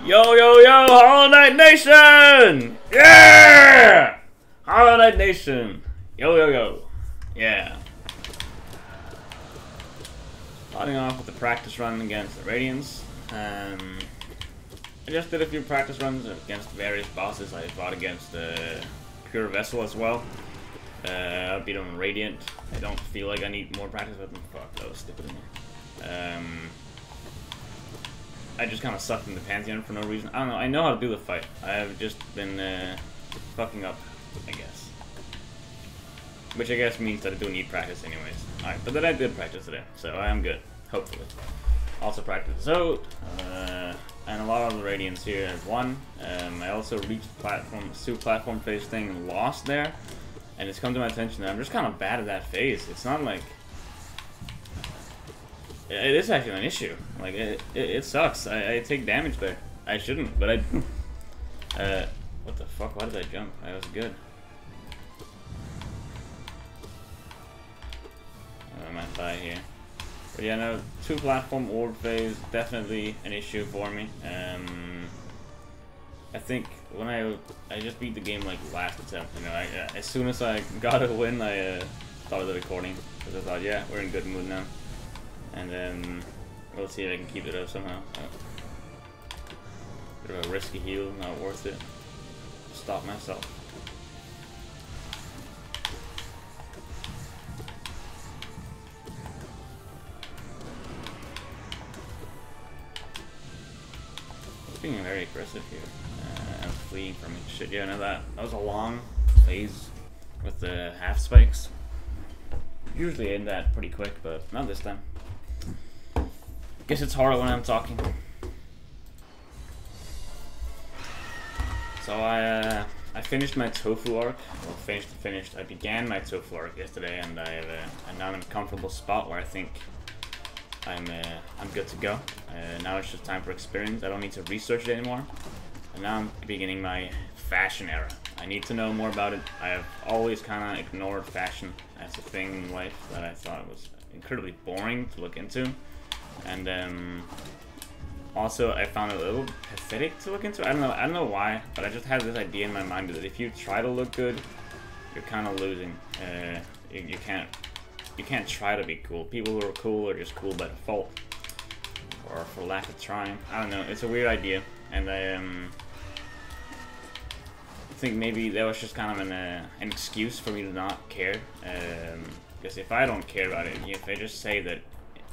Yo, yo, yo, Hollow Knight Nation! Yeah! Hollow Knight Nation! Yo, yo, yo. Yeah. Starting off with the practice run against the Radiance. I just did a few practice runs against various bosses. I fought against Pure Vessel as well. I beat him on Radiant. I don't feel like I need more practice with him. Fuck, that was stupid of me. I just kind of sucked in the Pantheon for no reason. I don't know. I know how to do the fight. I've just been fucking up, I guess. Which I guess means that I do need practice anyways. Alright, but then I did practice today, so I am good. Hopefully. Also practice out. And a lot of the Radiance here have won. I also reached platform phase thing and lost there. And it's come to my attention that I'm just kind of bad at that phase. It's not like... It is actually an issue. Like, it sucks. I take damage there. I shouldn't, but I do. What the fuck? Why did I jump? I was good. I might die here. But yeah, no, 2 platform orb phase, definitely an issue for me. I think when I just beat the game like last attempt, you know, as soon as I got a win, I started the recording. Because I thought, yeah, we're in good mood now. And then we'll see if I can keep it up somehow. Bit of a risky heal, not worth it. Stop myself. Being very aggressive here. I'm fleeing from it. Shit, yeah, no, that was a long phase with the half spikes. Usually end that pretty quick, but not this time. Guess it's harder when I'm talking. So I finished my Tofu arc. Well, finished. I began my Tofu arc yesterday, and I'm now in a comfortable spot where I think I'm good to go. Now it's just time for experience. I don't need to research it anymore. And now I'm beginning my fashion era. I need to know more about it. I have always kind of ignored fashion as a thing in life that I thought was incredibly boring to look into. And also I found it a little pathetic to look into. I don't know why, but I just had this idea in my mind that if you try to look good, you're kind of losing. You can't try to be cool. People who are cool are just cool by default, or for lack of trying. I don't know. It's a weird idea, and I think maybe that was just kind of an excuse for me to not care. Because if I don't care about it, if I just say that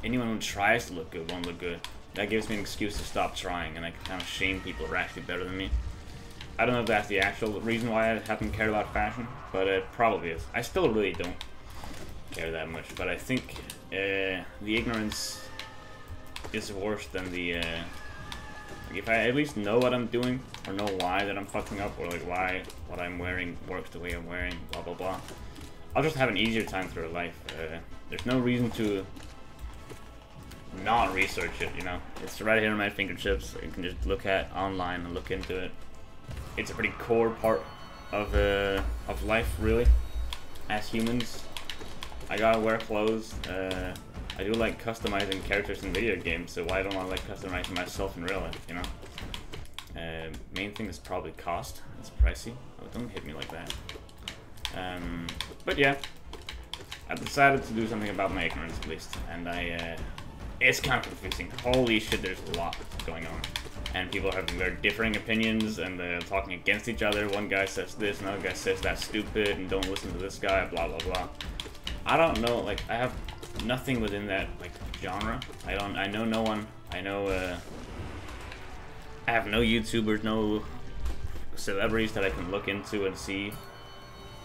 anyone who tries to look good won't look good, that gives me an excuse to stop trying, and I can kind of shame people who are actually better than me. I don't know if that's the actual reason why I haven't cared about fashion, but it probably is. I still really don't care that much, but I think the ignorance is worse than the like if I at least know what I'm doing, or know why that I'm fucking up, or like why what I'm wearing works the way I'm wearing, blah blah blah, I'll just have an easier time through life. There's no reason to not research it, you know. It's right here on my fingertips. You can just look at online and look into it. It's a pretty core part of life, really, as humans. I gotta wear clothes. I do like customizing characters in video games, so why don't I like customizing myself in real life, you know? Main thing is probably cost. It's pricey. Oh, don't hit me like that. But yeah, I've decided to do something about my ignorance at least, and it's kind of confusing. Holy shit, there's a lot going on. And people are having very differing opinions, and they're talking against each other. One guy says this, another guy says that's stupid, and don't listen to this guy, blah blah blah. I don't know, like, I have nothing within that, like, genre. I know no one. I know, I have no YouTubers, no celebrities that I can look into and see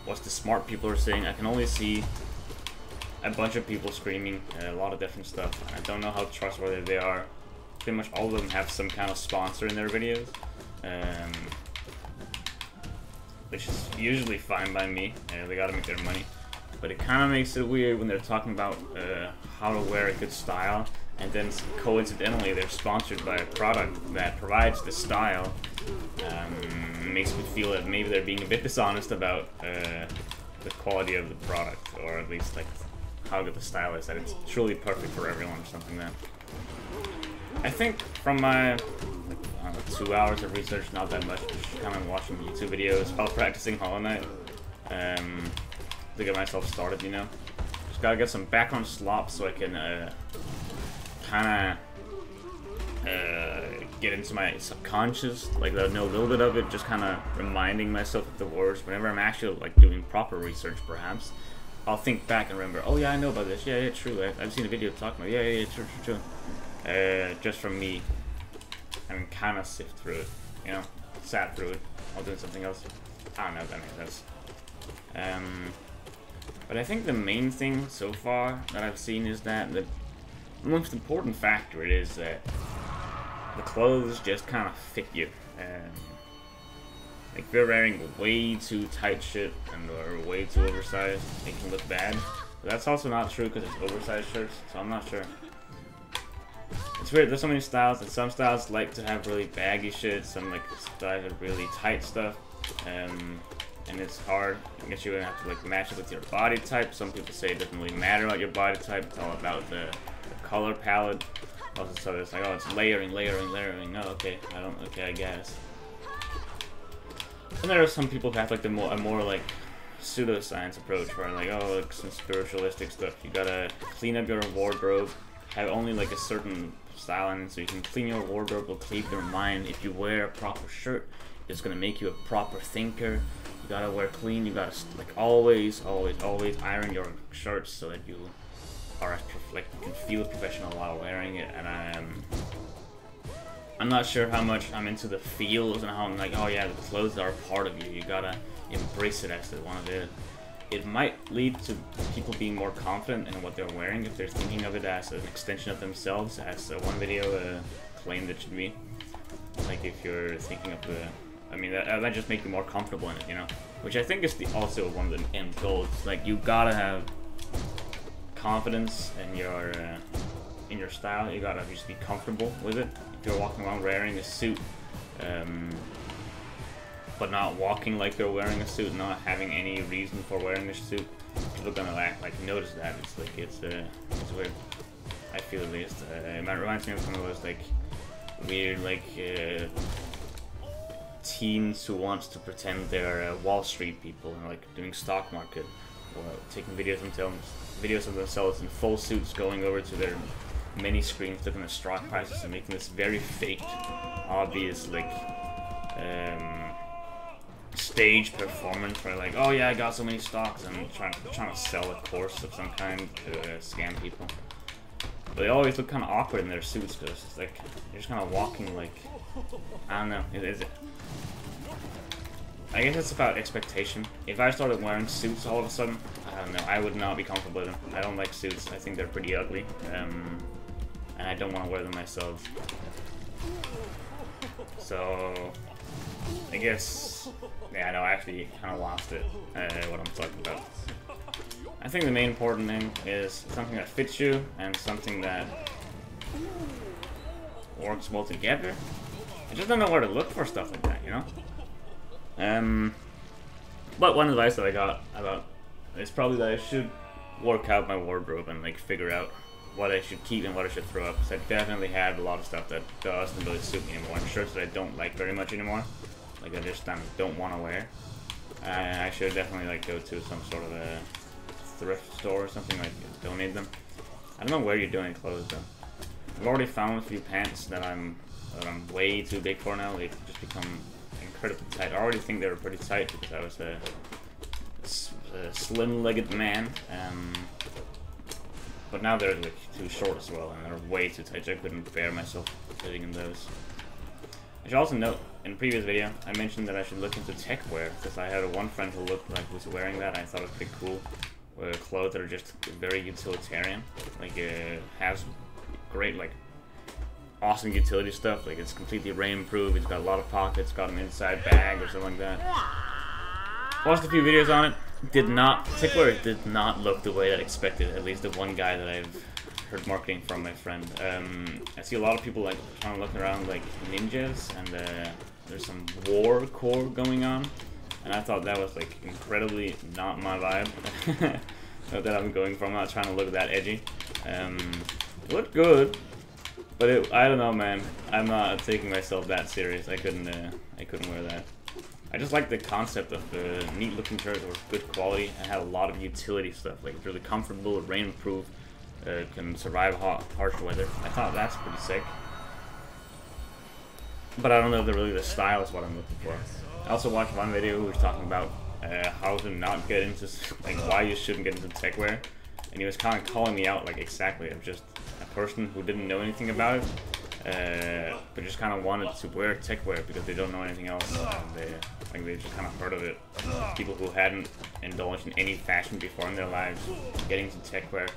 what the smart people are saying. I can only see a bunch of people screaming a lot of different stuff. I don't know how trustworthy they are. Pretty much all of them have some kind of sponsor in their videos, which is usually fine by me. They gotta make their money. But it kind of makes it weird when they're talking about how to wear a good style, and then coincidentally they're sponsored by a product that provides the style. It makes me feel that maybe they're being a bit dishonest about the quality of the product, or at least like how good the style is, that it's truly perfect for everyone or something. That I think from my, like, don't know, 2 hours of research, not that much. Just kind of watching YouTube videos while practicing Hollow Knight. To get myself started, you know. Just gotta get some background slop so I can kind of get into my subconscious, like I know a little bit of it, just kind of reminding myself of the words. Whenever I'm actually like doing proper research, perhaps I'll think back and remember, oh yeah, I know about this. Yeah, true. I've seen a video talking about. Yeah, true. Just from me, and kind of sift through it, you know, sat through it while doing something else. I don't know if that makes sense. But I think the main thing so far that I've seen is that the most important factor is that the clothes just kind of fit you. Like if you're wearing way too tight shit and or way too oversized, it can look bad. But that's also not true because it's oversized shirts, so I'm not sure. It's weird, there's so many styles, and some styles like to have really baggy shit, some like styles have really tight stuff. And it's hard. I guess you're gonna have to like match it with your body type. Some people say it doesn't really matter about your body type. It's all about the color palette. Also, so it's like, oh, it's layering. No, okay, I guess. And there are some people who have like a more like pseudoscience approach, where like, oh, like some spiritualistic stuff. You gotta clean up your wardrobe, have only like a certain style in it, so you can clean your wardrobe, will clean your mind. If you wear a proper shirt, it's gonna make you a proper thinker. You gotta wear clean. You gotta like always iron your shirts so that you are like you can feel professional while wearing it. And I'm not sure how much I'm into the feels and how I'm like, oh yeah, the clothes are a part of you. You gotta embrace it as one of it. It might lead to people being more confident in what they're wearing if they're thinking of it as an extension of themselves, as one video claimed it should be. Like if you're thinking of the, I mean, that just make you more comfortable in it, you know? Which I think is also one of the end goals. Like, you gotta have confidence in your style. You gotta just be comfortable with it. If you're walking around wearing a suit, but not walking like you're wearing a suit, not having any reason for wearing a suit, people are gonna like notice that. It's like, it's weird. I feel at least. It reminds me of some of those like weird like teens who wants to pretend they're Wall Street people and like doing stock market, or taking videos of themselves in full suits, going over to their mini screens, looking at stock prices and making this very faked, obvious like stage performance where like, oh yeah, I got so many stocks, and trying to sell a course of some kind to scam people. But they always look kind of awkward in their suits because it's like you're just kind of walking like, I don't know. I guess it's about expectation. If I started wearing suits all of a sudden, I don't know, I would not be comfortable with them. I don't like suits. I think they're pretty ugly, and I don't want to wear them myself. So I guess, yeah, no, I actually kind of lost it, what I'm talking about. I think the main important thing is something that fits you and something that works well together. I just don't know where to look for stuff like that, you know? But one advice that I got about is probably that I should work out my wardrobe and like figure out what I should keep and what I should throw up. Because I definitely have a lot of stuff that doesn't really suit me anymore, and shirts that I don't like very much anymore, like I just don't want to wear. I should definitely like go to some sort of a thrift store or something, like donate them. I don't know where you're doing clothes though. I've already found a few pants that I'm way too big for now. They've just become incredibly tight. I already think they were pretty tight because I was a slim-legged man, but now they're like too short as well, and they're way too tight. So I couldn't bear myself fitting in those. I should also note, in a previous video, I mentioned that I should look into tech wear, because I had one friend who looked like he was wearing that, and I thought it was pretty cool. Clothes that are just very utilitarian, like has great like awesome utility stuff, like it's completely rain-proof, it's got a lot of pockets, got an inside bag or something like that. Watched a few videos on it, tech wear did not look the way that I expected, at least the one guy that I've heard marketing from, my friend. I see a lot of people like trying to look around like ninjas, and there's some war core going on, and I thought that was like incredibly not my vibe. That I'm going for. I'm not trying to look that edgy. It looked good, But I don't know, man. I'm not taking myself that serious. I couldn't wear that. I just like the concept of neat-looking shirts with good quality and have a lot of utility stuff. Like, it's really comfortable, rain-proof, can survive harsh weather. I thought that's pretty sick. But I don't know if really the style is what I'm looking for. I also watched one video who was talking about how to not get into, like, why you shouldn't get into tech wear. And he was kind of calling me out, like, exactly. I'm just a person who didn't know anything about it. But just kind of wanted to wear tech wear because they don't know anything else. And they just kind of heard of it. People who hadn't indulged in any fashion before in their lives, getting to tech wear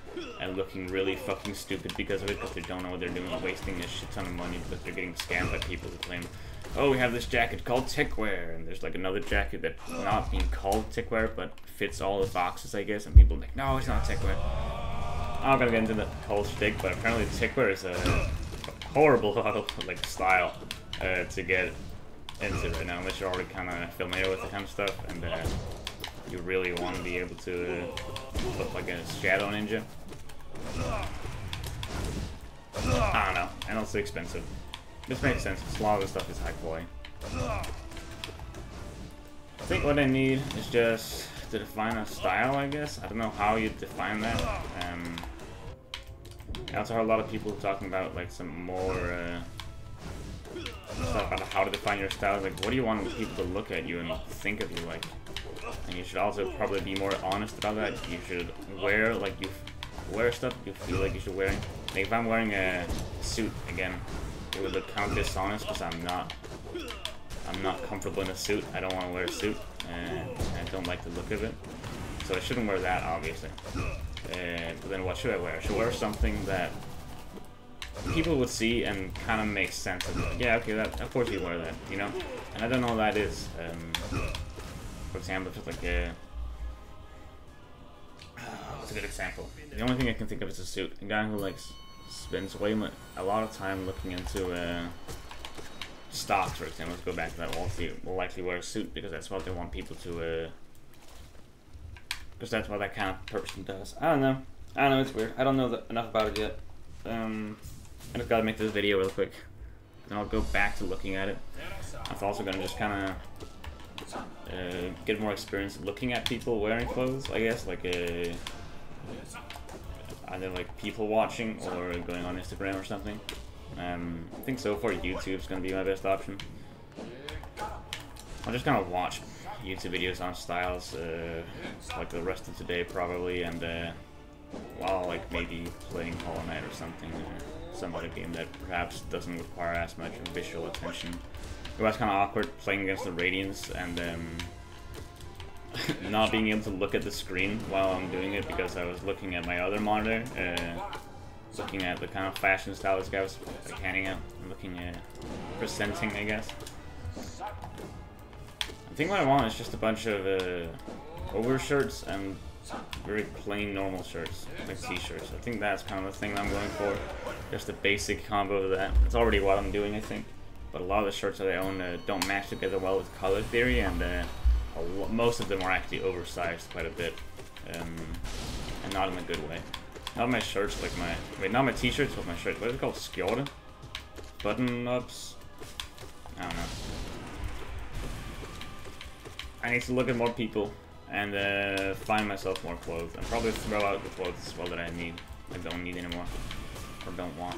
and looking really fucking stupid because of it, because they don't know what they're doing, wasting a shit ton of money because they're getting scammed by people who claim, oh, we have this jacket called tech wear, and there's like another jacket that's not being called tech wear but fits all the boxes, I guess, and people are like, no, it's not tech wear. I'm not gonna get into the whole shtick, but apparently tech wear is a horrible like style to get into right now, unless you're already kind of familiar with the kind of stuff and you really want to be able to look like a shadow ninja. I don't know, and also expensive. This makes sense, because a lot of this stuff is high quality. I think what I need is just to define a style, I guess. I don't know how you define that. I also heard a lot of people talking about like some more stuff about how to define your style. Like, what do you want people to look at you and think of you like? And you should also probably be more honest about that. You should wear like wear stuff you feel like you should wear. Like if I'm wearing a suit again, it would look kind of dishonest because I'm not comfortable in a suit. I don't want to wear a suit, and I don't like the look of it. So I shouldn't wear that, obviously. But then what should I wear? I should wear something that people would see and kind of makes sense. Like, yeah, okay, that of course you wear that, you know? And I don't know what that is. For example, just like what's a good example? The only thing I can think of is a suit. A guy who like spends a lot of time looking into stocks, for example. Let's go back to that. Will likely wear a suit because that's what they want people to. Because that's what that kind of person does. I don't know. It's weird. I don't know enough about it yet. I just gotta make this video real quick. Then I'll go back to looking at it. I'm also gonna just kind of get more experience looking at people wearing clothes, I guess. Like either like people watching or going on Instagram or something. I think so far YouTube's gonna be my best option. I'll just kind of watch YouTube videos on styles like the rest of today probably, and while like maybe playing Hollow Knight or something, or some other game that perhaps doesn't require as much visual attention. It was kind of awkward playing against the RADIANCE and not being able to look at the screen while I'm doing it because I was looking at my other monitor, looking at the kind of fashion style this guy was like handing out, and looking at presenting, I guess. I think what I want is just a bunch of overshirts and very plain normal shirts, like t-shirts. I think that's kind of the thing I'm going for. Just a basic combo of that. It's already what I'm doing, I think. But a lot of the shirts that I own don't match together well with color theory, and most of them are actually oversized quite a bit, and not in a good way. Not my shirts, like not my t-shirts, but my shirts. What is it called? Skjorte? Button-ups? I don't know. I need to look at more people and find myself more clothes, and probably throw out the clothes as well that I need, I don't need anymore, or don't want,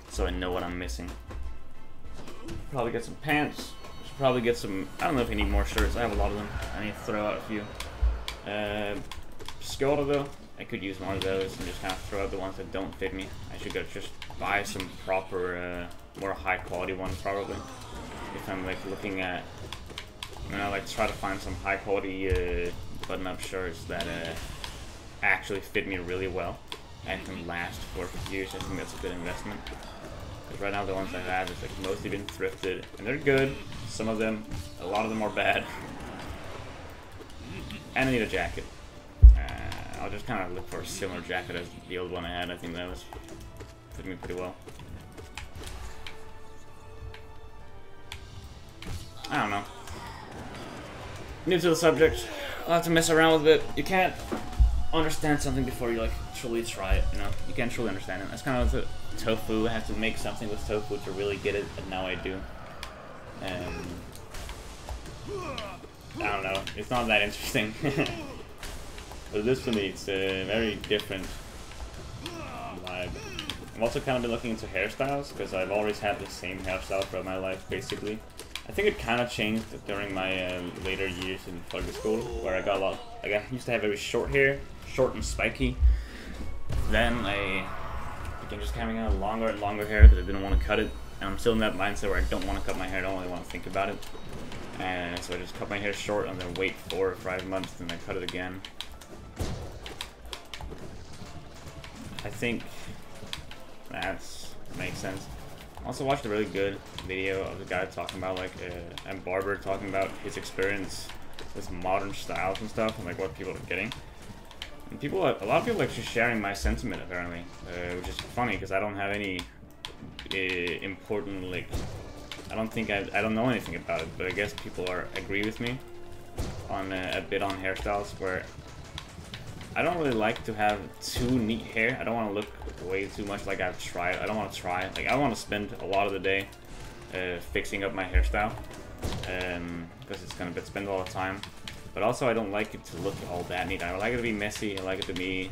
so I know what I'm missing. Probably get some pants. Should probably get some. I don't know if I need more shirts. I have a lot of them. I need to throw out a few. Skjorte though, I could use more of those and just kind of throw out the ones that don't fit me. I should go just buy some proper, more high quality ones probably. If I'm like looking at. I like try to find some high quality button-up shirts that actually fit me really well and can last for years. I think that's a good investment. Because right now the ones I have is like mostly been thrifted, and they're good. Some of them, a lot of them are bad. And I need a jacket. I'll just kind of look for a similar jacket as the old one I had. I think that was fit me pretty well. I don't know. New to the subject, I'll have to mess around with it. You can't understand something before you like truly try it, you know? You can't truly understand it. That's kind of tofu. I have to make something with tofu to really get it, and now I do. I don't know. It's not that interesting. But this for me, it's a very different vibe. I've also kind of been looking into hairstyles, because I've always had the same hairstyle throughout my life, basically. I think it kind of changed during my later years in public school, where I got a lot. Like, I used to have very short hair, short and spiky. Then I began just having a longer and longer hair because I didn't want to cut it. And I'm still in that mindset where I don't want to cut my hair, I don't really want to think about it. And so I just cut my hair short and then wait 4 or 5 months, and then I cut it again. I think that makes sense. I also watched a really good video of the guy talking about, like, a barber talking about his experience with modern styles and stuff, and like what people are getting. And a lot of people are actually sharing my sentiment, apparently, which is funny because I don't have any important, like, I don't know anything about it, but I guess people agree with me on a bit on hairstyles, where I don't really like to have too neat hair. I don't want to look way too much like I've tried. I don't want to try. Like, I want to spend a lot of the day fixing up my hairstyle, because it's gonna spend all the time. But also, I don't like it to look all that neat. I like it to be messy. I like it to be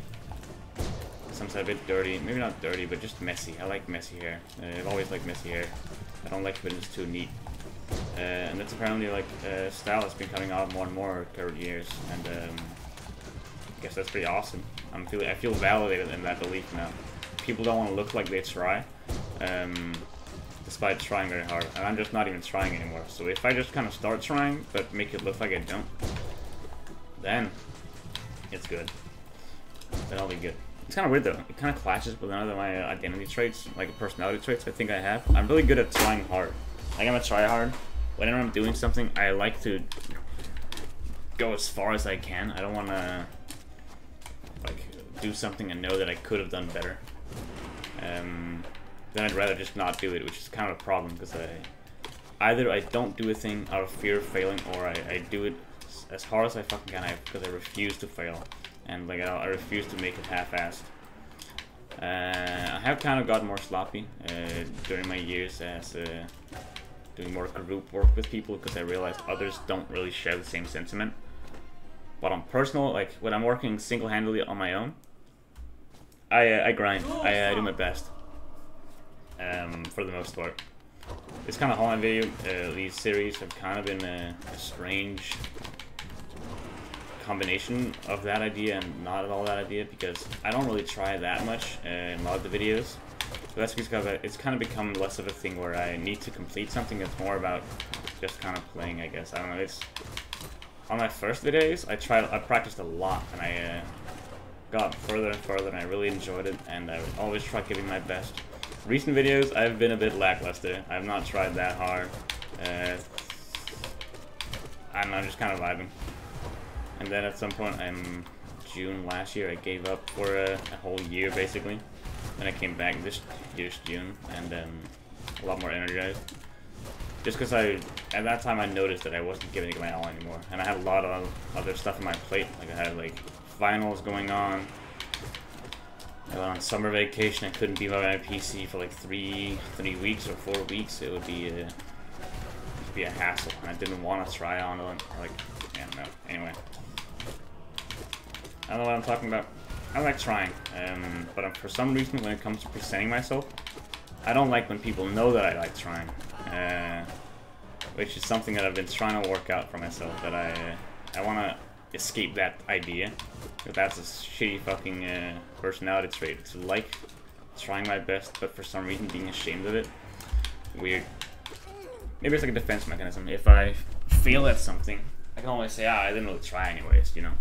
sometimes a bit dirty. Maybe not dirty, but just messy. I like messy hair. I've always liked messy hair. I don't like when it's too neat. And that's apparently like a style that's been coming out more and more current years. And I guess that's pretty awesome. I feel validated in that belief now. People don't want to look like they try, despite trying very hard. And I'm just not even trying anymore. So if I just kind of start trying, but make it look like I don't, then it's good. Then I'll be good. It's kind of weird though. It kind of clashes with none of my identity traits, like personality traits I think I have. I'm really good at trying hard. Like, I'm a try hard. Whenever I'm doing something, I like to go as far as I can. I don't want to like do something and know that I could have done better. Then I'd rather just not do it, which is kind of a problem, because either I don't do a thing out of fear of failing, or I do it as hard as I fucking can because I refuse to fail. And like I refuse to make it half-assed. I have kind of gotten more sloppy during my years as doing more group work with people, because I realized others don't really share the same sentiment. But on personal, like when I'm working single-handedly on my own, I grind. I do my best. For the most part. This kind of Holland video, these series have kind of been a strange combination of that idea and not at all that idea, because I don't really try that much in a lot of the videos. So that's because it's kind of become less of a thing where I need to complete something. That's more about just kind of playing, I guess. I don't know. It's on my first videos, I practiced a lot, and I got further and further, and I really enjoyed it, and I would always try giving my best. Recent videos, I've been a bit lackluster. I've not tried that hard. I'm just kind of vibing. And then at some point in June last year, I gave up for a whole year, basically. Then I came back this year's June, and a lot more energized. Just because at that time I noticed that I wasn't giving it my all anymore. And I had a lot of other stuff on my plate. Like, I had like finals going on. I went on summer vacation. I couldn't be by my PC for like 3 weeks or 4 weeks. It would be a hassle, and I didn't want to try on it. Like, yeah, no. Anyway, I don't know what I'm talking about. I like trying, but for some reason, when it comes to presenting myself, I don't like when people know that I like trying, which is something that I've been trying to work out for myself. That I want to escape that idea. But that's a shitty fucking personality trait. It's like trying my best, but for some reason being ashamed of it. Weird. Maybe it's like a defense mechanism. If I fail at something, I can always say, I didn't really try anyways, you know.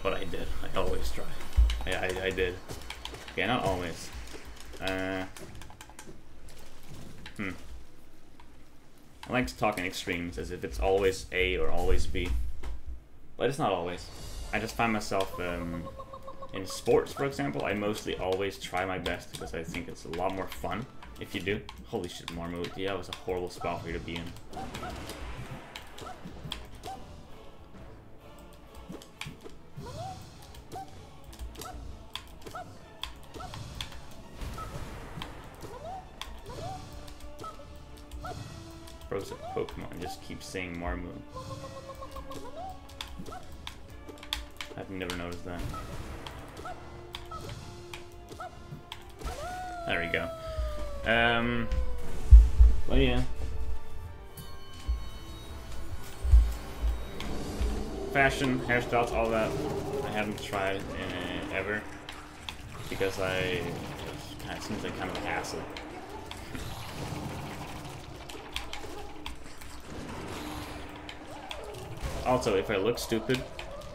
But I did. I always try. I did. Yeah, not always. I like to talk in extremes as if it's always A or always B. But it's not always. I just find myself, in sports, for example, I mostly always try my best because I think it's a lot more fun if you do. Holy shit, more mood. Yeah, it was a horrible spot for you to be in. pros of Pokemon and just keep saying Marmoon. I've never noticed that. There we go. But yeah. Fashion, hairstyles, all that, I haven't tried in ever. Because it kind of seems like kind of a hassle. Also, if I look stupid,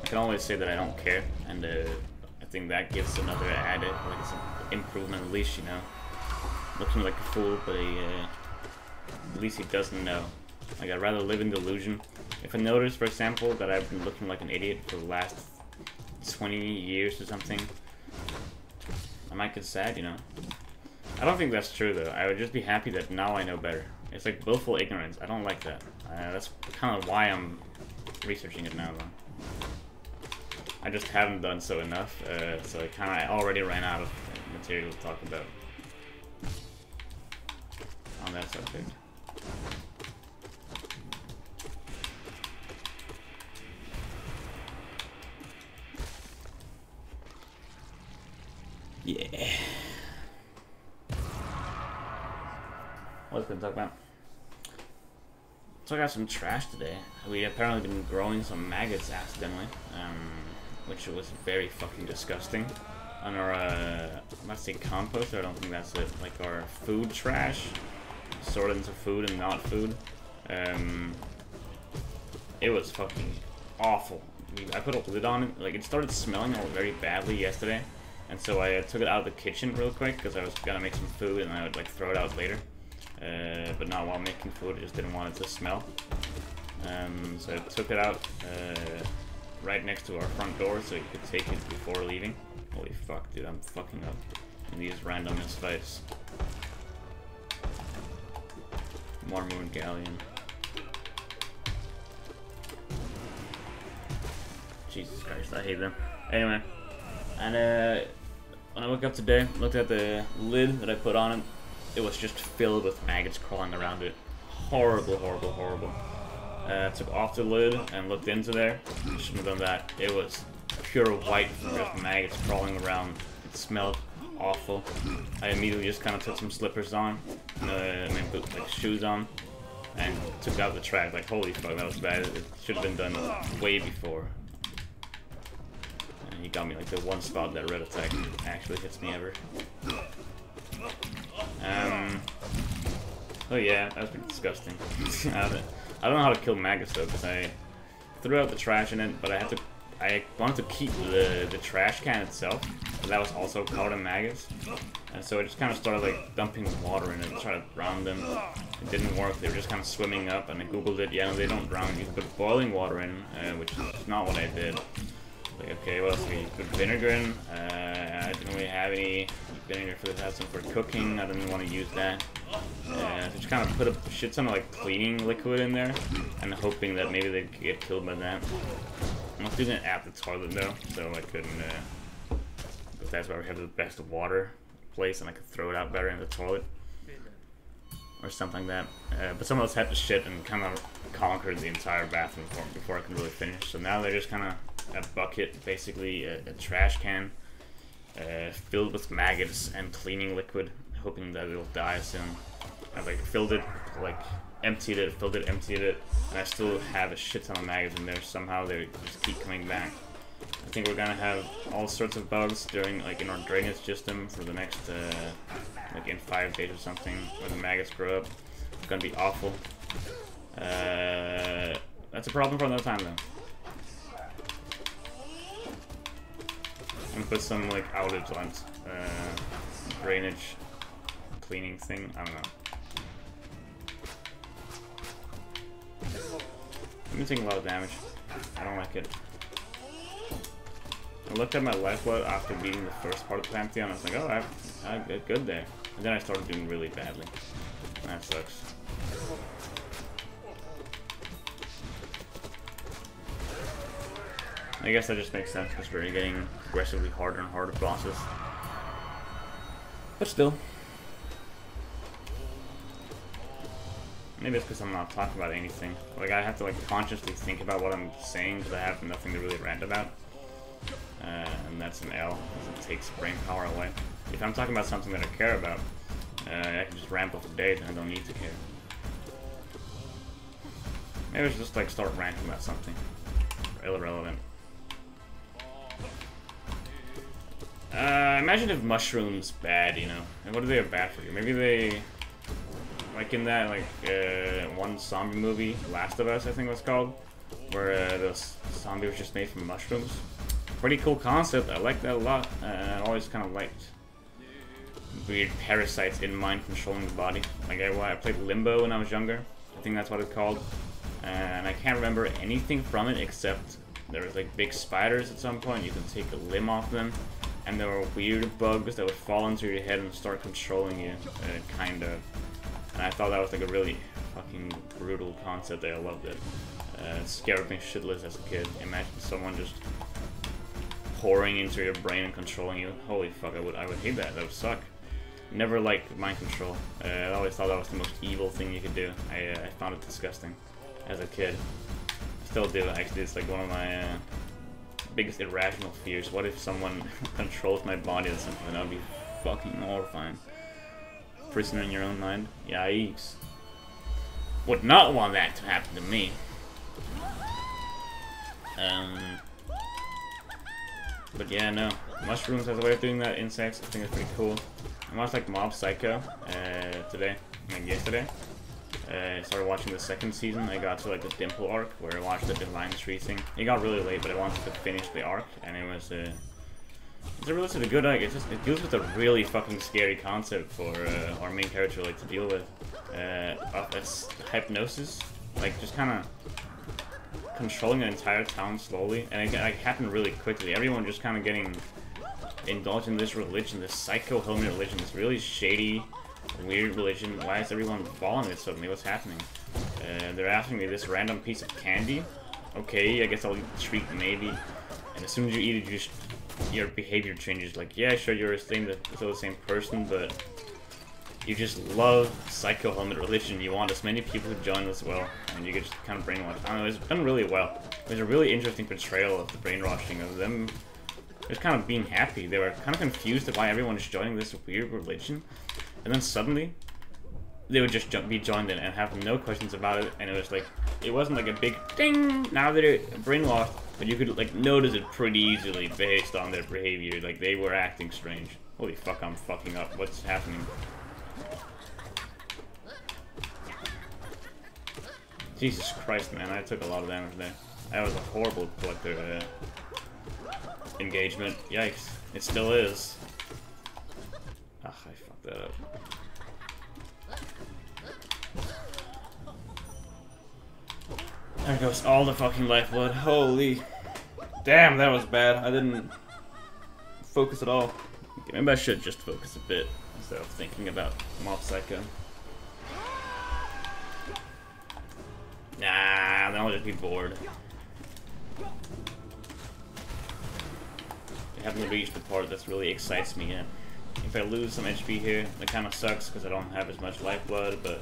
I can always say that I don't care, and I think that gives another added, like some improvement at least, you know. Looking like a fool, but at least he doesn't know. Like, I'd rather live in delusion. If I notice, for example, that I've been looking like an idiot for the last 20 years or something, I might get sad, you know. I don't think that's true, though. I would just be happy that now I know better. It's like willful ignorance. I don't like that. That's kind of why I'm researching it now, though. I just haven't done so enough, so I already ran out of material to talk about on that subject. Yeah. What was I gonna talk about? So I got some trash today. We apparently been growing some maggots accidentally, which was very fucking disgusting. On our, let's say compost, I don't think that's it, like our food trash, sorted into food and not food. It was fucking awful. I put a lid on it, like it started smelling very badly yesterday, and so I took it out of the kitchen real quick because I was gonna make some food and I would like throw it out later. But not while making food, I just didn't want it to smell. So I took it out right next to our front door so you could take it before leaving. Holy fuck, dude, I'm fucking up in these randomness fights. Marmoon Galleon. Jesus Christ, I hate them. Anyway, and when I woke up today, looked at the lid that I put on it, it was just filled with maggots crawling around it. Horrible, horrible, horrible. Took off the lid and looked into there. Shouldn't have done that. It was pure white from just maggots crawling around. It smelled awful. I immediately just kind of took some slippers on, like shoes on, and took out the trash. Like, holy fuck, that was bad. It should have been done way before. And he got me like the one spot that red attack actually hits me ever. Oh yeah, that was pretty disgusting. I don't know how to kill maggots though, because I threw out the trash in it, but I wanted to keep the trash can itself, but that was also covered in maggots. And so I just kind of started like dumping water in it to try to drown them. It didn't work, they were just kind of swimming up, and I googled it, yeah, no, they don't drown, you can put boiling water in, which is not what I did. Like, okay, what else do we put vinegar in? I didn't really have any vinegar for this, I had some for cooking, I didn't want to use that. So just kind of put a shit ton of like cleaning liquid in there, and hoping that maybe they could get killed by that. I'm not doing it at the toilet though, so I couldn't, but that's why we have the best water place, and I could throw it out better in the toilet. Or something like that. But some of us had to shit and kind of conquered the entire bathroom before I could really finish. So now they're just kind of a bucket, basically a trash can, filled with maggots and cleaning liquid, hoping that it'll die soon. I like filled it, like emptied it, filled it, emptied it, and I still have a shit ton of maggots in there. Somehow they just keep coming back. I think we're gonna have all sorts of bugs during, like, in our drainage system for the next, like in 5 days or something, when the maggots grow up. It's gonna be awful. That's a problem for another time though. I'm gonna put some like outage on drainage cleaning thing. I don't know. I'm gonna take a lot of damage. I don't like it. I looked at my lifeblood after beating the first part of the Pantheon. I was like, oh, I did good there. And then I started doing really badly. That sucks. I guess that just makes sense because we're getting progressively harder and harder bosses. But still. maybe it's because I'm not talking about anything. Like, I have to, like, consciously think about what I'm saying because I have nothing to really rant about. And that's an L, because it takes brain power away. If I'm talking about something that I care about, I can just ramble for days and I don't need to care. Maybe I should just, like, start ranting about something irrelevant. Imagine if mushrooms bad, you know. And what are they bad for you? Maybe they, like in that, like, one zombie movie, Last of Us, I think it was called, where the zombie was just made from mushrooms. Pretty cool concept. I like that a lot. I always kind of liked weird parasites in mind controlling the body. Like I played Limbo when I was younger. I think that's what it's called. And I can't remember anything from it except there was like big spiders at some point. You can take a limb off them, and there were weird bugs that would fall into your head and start controlling you, kind of. And I thought that was like a really fucking brutal concept. I loved it. It scared me shitless as a kid. Imagine someone just pouring into your brain and controlling you. Holy fuck, I would hate that. That would suck. Never liked mind control. I always thought that was the most evil thing you could do. I found it disgusting as a kid. I still do. Actually, it's like one of my biggest irrational fears. What if someone controls my body or something? That would be fucking horrifying. Prisoner in your own mind. Yikes. Would not want that to happen to me. But yeah, no. Mushrooms has a way of doing that. Insects, I think it's pretty cool. I watched like Mob Psycho today, like yesterday. I started watching the second season. I got to like the Dimple arc where I watched the Divine Tree thing. It got really late, but I wanted to finish the arc, and it was it's a relatively good arc. It deals with a really fucking scary concept for our main character like to deal with. It's hypnosis, like just kind of controlling an entire town slowly, and it happened really quickly. Everyone just kind of getting indulged in this religion, this psycho helmet religion, this really shady, weird religion. Why is everyone following it suddenly? What's happening? They're asking me this random piece of candy. Okay, I guess I'll eat the treat maybe. And as soon as you eat it, your behavior changes. Like, yeah, sure, you're still the same person, but you just love psycho helmet religion. You want as many people to join as well, and you get just kind of brainwashed. I don't know, it's done really well. There's a really interesting portrayal of the brainwashing of them. Just kind of being happy. They were kind of confused at why everyone is joining this weird religion, and then suddenly they would just be joined in and have no questions about it. And it was like, it wasn't like a big ding. Now they're brainwashed, but you could like notice it pretty easily based on their behavior. Like they were acting strange. Holy fuck, I'm fucking up. What's happening? Jesus Christ, man! I took a lot of damage there. That was a horrible collector engagement. Yikes. It still is. Ah, I fucked that up. There goes all the fucking lifeblood. Holy. Damn, that was bad. I didn't focus at all. Maybe I should just focus a bit instead of thinking about Mob Psycho. Nah, then I'll just be bored. I haven't reached the part that really excites me yet. If I lose some HP here, that kind of sucks because I don't have as much lifeblood, but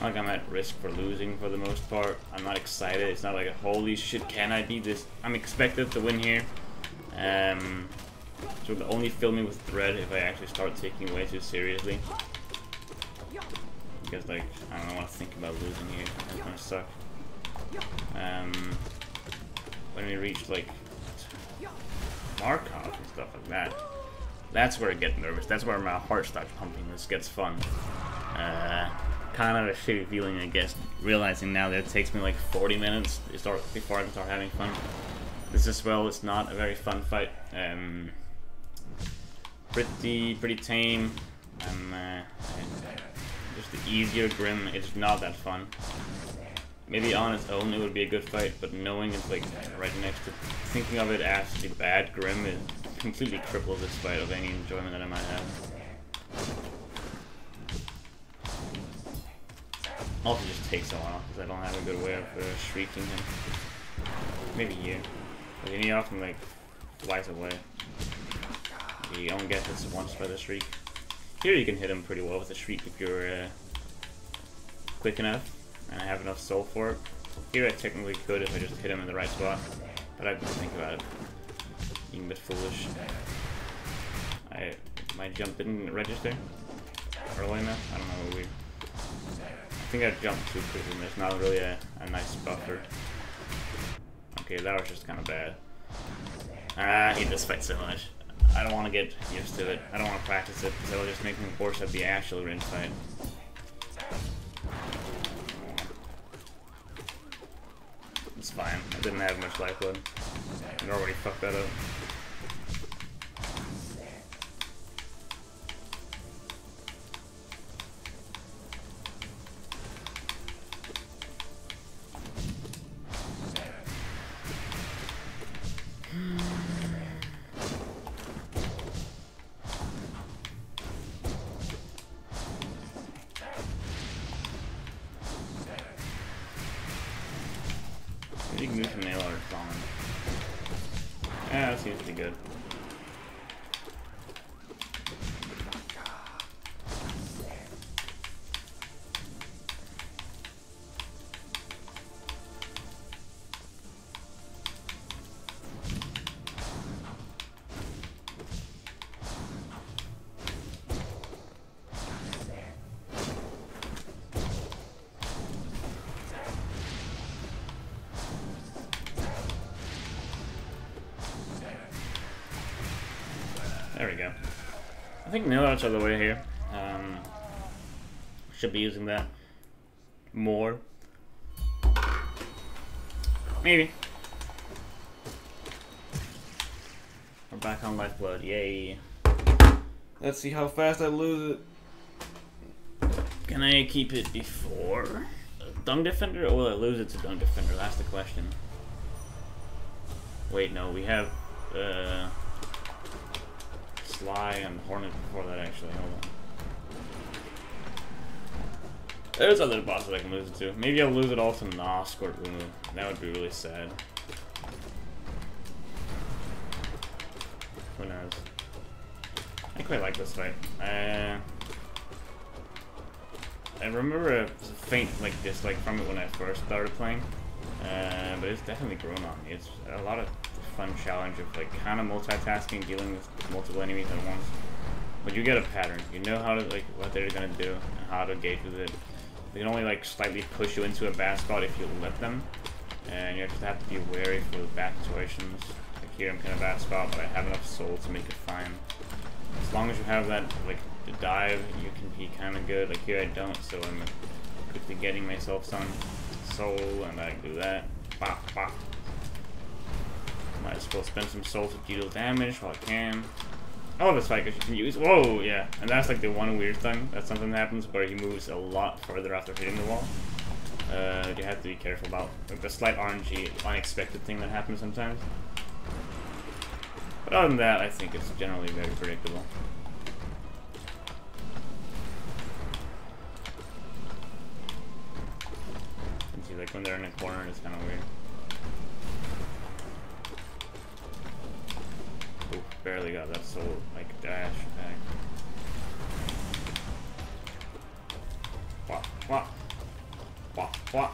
like I'm at risk for losing for the most part. I'm not excited. It's not like a holy shit, can I beat this? I'm expected to win here. So it'll only fill me with dread if I actually start taking it way too seriously. Because like, I don't want to think about losing here. It's gonna suck. When we reach like Markov and stuff like that, that's where I get nervous. That's where my heart starts pumping. This gets fun. Kind of a shitty feeling, I guess, realizing now that it takes me like 40 minutes before I can start having fun. This as well is not a very fun fight. Pretty tame. Just the easier Grim, it's not that fun. Maybe on its own it would be a good fight, but knowing it's like right next to thinking of it as the bad Grim, it completely cripples this fight of any enjoyment that I might have. Also just takes a while because I don't have a good way of shrieking him. Maybe here. But he often like flies away. You only get this once by the shriek. Here you can hit him pretty well with a shriek if you're quick enough, and I have enough soul for it. Here I technically could if I just hit him in the right spot, but I didn't think about it. Being a bit foolish. My jump didn't register early enough. I don't know, weird. I think I jumped too quickly and there's not really a nice buffer. Okay, that was just kind of bad. I hate this fight so much. I don't want to get used to it. I don't want to practice it because it'll just make me worse at the actual ring fight. It's fine. I didn't have much lifeblood. I already fucked that up. You can move from nail art on. Yeah, that seems to be good. There we go. I think nail arts are the way here. Should be using that more. Maybe. We're back on lifeblood. Yay. Let's see how fast I lose it. Can I keep it before Dung Defender, or will I lose it to Dung Defender? That's the question. Wait, no, we have Sly and Hornet before that, actually. Hold on. There's other bosses I can lose it to. Maybe I'll lose it all to Nosk or Umu. That would be really sad. Who knows? I quite like this fight. I remember a faint dislike from it when I first started playing, but it's definitely grown on me. It's a lot of fun challenge of kind of multitasking, dealing with multiple enemies at once. But you get a pattern. You know how to what they're gonna do and how to engage with it. They can only slightly push you into a bad spot if you let them, and you just have to be wary for the bad situations. Here I'm in a bad spot, but I have enough soul to make it fine. As long as you have that the dive, you can be kind of good. Here I don't, so I'm quickly getting myself some soul, and I do that. Bop, bop. Might as well spend some soul to deal damage while I can. I love this fight because you can use. Whoa, yeah, and that's the one weird thing. That's something that happens where he moves a lot further after hitting the wall. You have to be careful about the slight RNG, unexpected thing that happens sometimes. But other than that, I think it's generally very predictable. You can see when they're in a corner, it's kind of weird. Ooh, barely got that soul dash attack. Wah, wah. Wah, wah.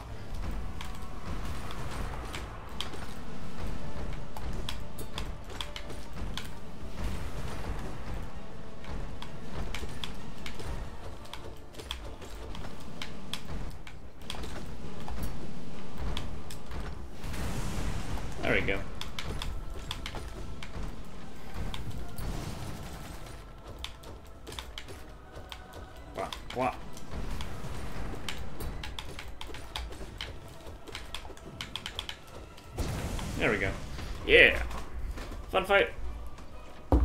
There we go. Wah, wah. There we go. Yeah! Fun fight! I'm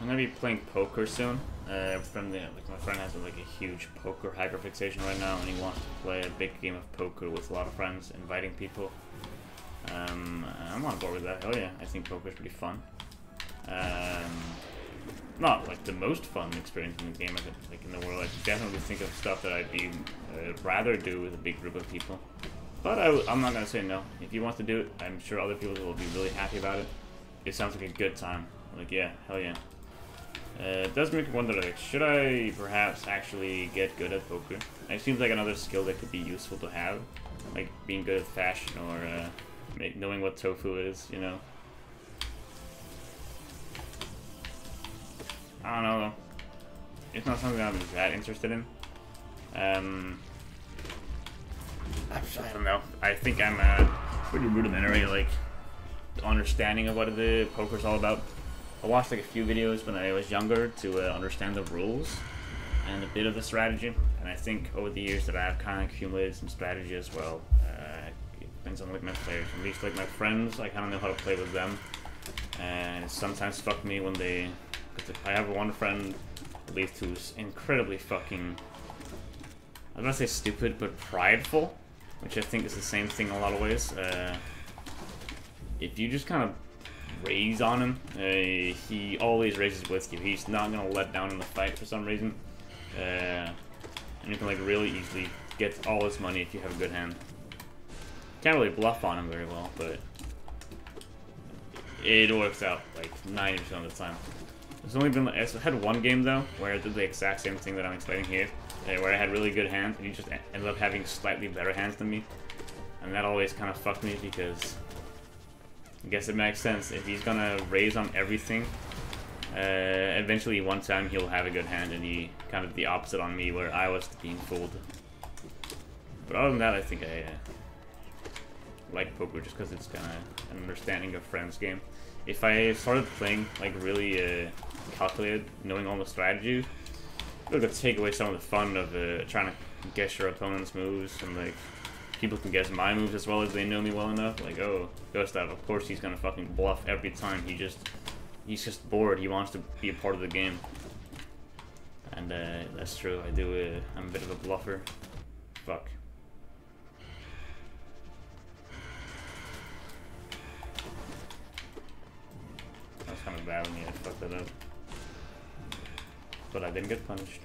gonna be playing poker soon. From my friend has a huge poker hyperfixation right now, and he wants to play a big game of poker with a lot of friends, inviting people. I'm on board with that. Hell yeah, I think poker is pretty fun. Not the most fun experience in the game, in the world. I definitely think of stuff that I'd be rather do with a big group of people. But I'm not gonna say no. If he wants to do it, I'm sure other people will be really happy about it. it sounds like a good time. Like, yeah, hell yeah. It does make me wonder, like, should I perhaps actually get good at poker? It seems like another skill that could be useful to have, like being good at fashion or knowing what tofu is, you know? I don't know. It's not something I'm that interested in. I don't know. I think I'm pretty rudimentary, like, understanding of what the poker's all about. I watched like a few videos when I was younger to understand the rules and a bit of the strategy, and I think over the years that I've kind of accumulated some strategy as well. It depends on like my players. At least like my friends, I kind of know how to play with them, and it sometimes fuck me when they. Cause I have one friend, at least, who's incredibly fucking. I was gonna say stupid, but prideful, which I think is the same thing in a lot of ways. If you just kind of raise on him, he always raises with you. He's not gonna let down in the fight for some reason, and you can like really easily get all his money if you have a good hand. Can't really bluff on him very well, but it works out like 90% of the time. There's only been, I had one game though where I did the exact same thing that I'm explaining here, where I had really good hands and he just ended up having slightly better hands than me, and that always kind of fucked me because I guess it makes sense. If he's gonna raise on everything, eventually one time he'll have a good hand, and he kind of the opposite on me where I was being fooled. But other than that, I think I like poker just because it's kind of an understanding of friends game. If I started playing like really calculated, knowing all the strategies, it would take away some of the fun of trying to guess your opponent's moves, and like people can guess my moves as well as they know me well enough. Like, oh, Gustav, of course he's gonna fucking bluff every time. He's just bored. He wants to be a part of the game. And that's true. I do. I'm a bit of a bluffer. Fuck. That was kind of bad of me. I fucked that up. But I didn't get punished.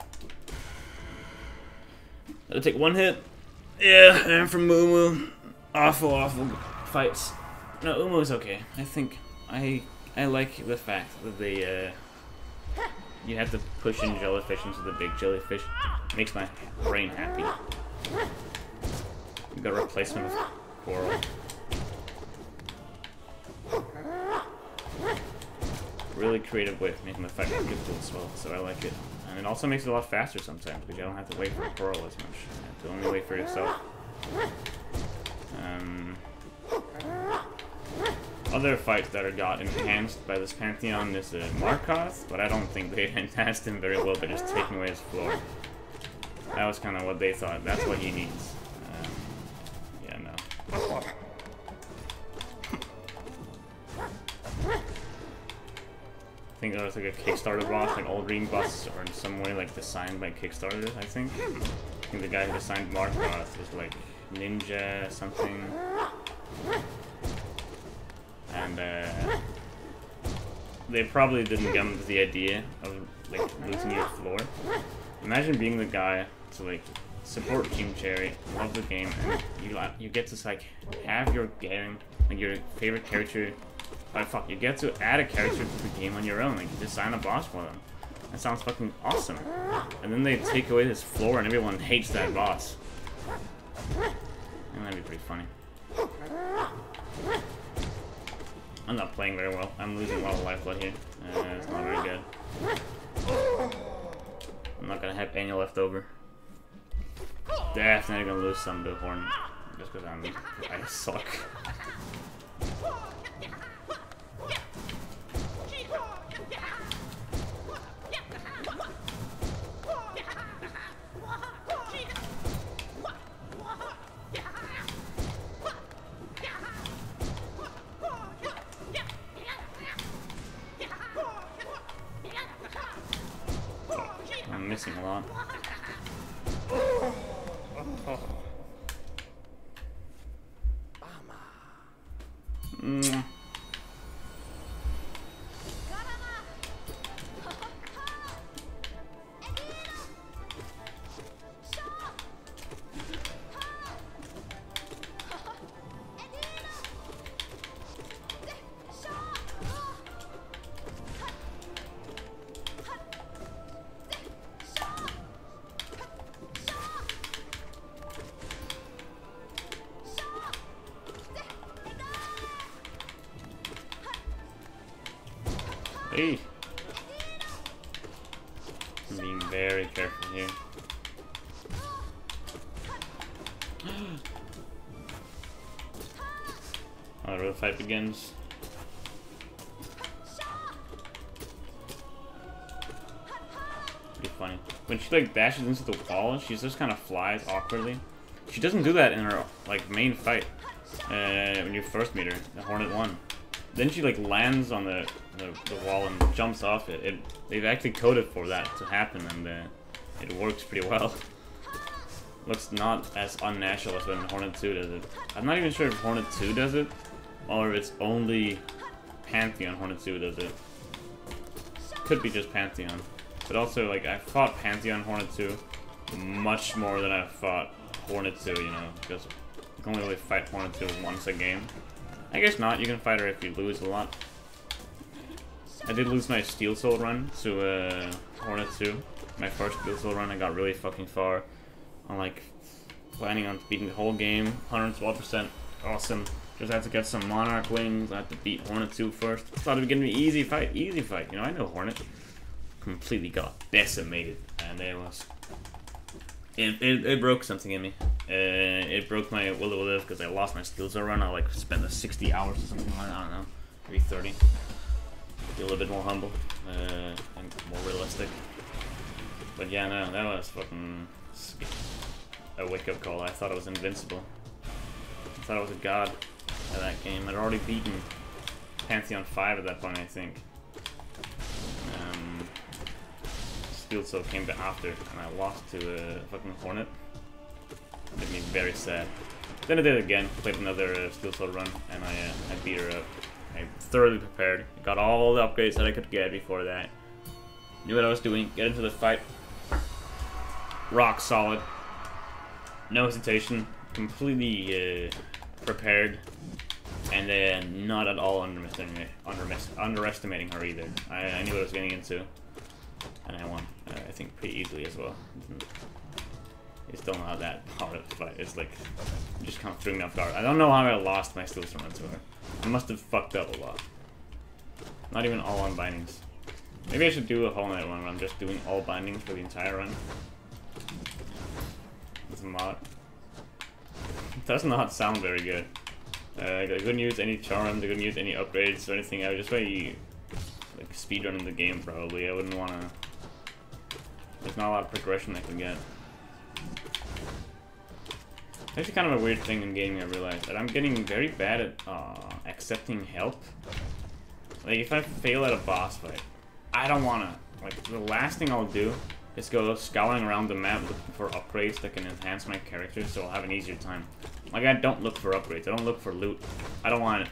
I'll take one hit. Yeah, I'm from Umu. Awful, awful fights. No, Umu is okay. I think I like the fact that they you have to push in jellyfish into the big jellyfish. It makes my brain happy. We got a replacement of coral. Really creative way of making the fight more difficult as well, so I like it. And it also makes it a lot faster sometimes, because you don't have to wait for a coral as much. You have to only wait for yourself. Other fights that are got enhanced by this Pantheon is Markoth, but I don't think they enhanced him very well by just taking away his floor. That was kind of what they thought. That's what he needs. Yeah, no. I think there was like a Kickstarter boss, like all green bosses are in some way like designed by Kickstarter, I think. I think the guy who designed Markoth was like Ninja something. And they probably didn't come to the idea of like losing your floor. Imagine being the guy to like support Team Cherry, love the game, and you get to like have your game, like your favorite character. Oh fuck, you get to add a character to the game on your own, like you design a boss for them. That sounds fucking awesome. And then they take away his floor and everyone hates that boss. And that'd be pretty funny. I'm not playing very well. I'm losing a lot of lifeblood here. It's not very good. I'm not gonna have any left over. Definitely gonna lose some to Horn. Just because I suck. I'm missing a lot. Hey! I'm being very careful here. Oh, the real fight begins. Pretty funny. When she like dashes into the wall, she just kind of flies awkwardly. She doesn't do that in her like main fight. When you first meet her, the Hornet 1. Then she like lands on the wall and jumps off it. They've actually coded for that to happen, and it works pretty well. Looks not as unnatural as when Hornet 2 does it. I'm not even sure if Hornet 2 does it, or if it's only Pantheon Hornet 2 does it. Could be just Pantheon. But also, like, I fought Pantheon Hornet 2 much more than I fought Hornet 2, you know, because you can only really fight Hornet 2 once a game. I guess not, you can fight her if you lose a lot. I did lose my Steel Soul run to Hornet 2. My first Steel Soul run, I got really fucking far. I'm like planning on beating the whole game, 112%, awesome. Just had to get some Monarch wings, I had to beat Hornet 2 first. Thought it was gonna be easy fight, you know, I know Hornet. Completely got decimated, and it broke something in me. It broke my will to live because I lost my Steel Soul run. I like spent the 60 hours or something like that, I don't know, maybe 30. Be a little bit more humble, and more realistic. But yeah, no, that was fucking a wake-up call. I thought I was invincible. I thought I was a god at that game. I'd already beaten Pantheon 5 at that point, I think. Steel Soul came after, and I lost to a fucking Hornet. It made me very sad. Then I did it again, played another Steel Soul run, and I beat her up. I thoroughly prepared, got all the upgrades that I could get before that. Knew what I was doing, get into the fight. Rock solid. No hesitation, completely prepared, and not at all underestimating her either. I knew what I was getting into, and I won. I think pretty easily as well. It's still not that hard of a fight. It's like, it just kind of threw me off guard. I don't know how I lost my Steel Soul run to her. I must have fucked up a lot. Not even all on bindings. Maybe I should do a whole night run where I'm just doing all bindings for the entire run. It's a mod. It does not sound very good. I couldn't use any charms, I couldn't use any upgrades or anything. I was just very like speedrunning the game probably. I wouldn't wanna. There's not a lot of progression I can get. It's actually kind of a weird thing in gaming, I realized, that I'm getting very bad at accepting help. Like, if I fail at a boss fight, I don't wanna, like, the last thing I'll do is go scouring around the map looking for upgrades that can enhance my character so I'll have an easier time. Like, I don't look for upgrades, I don't look for loot. I don't want it.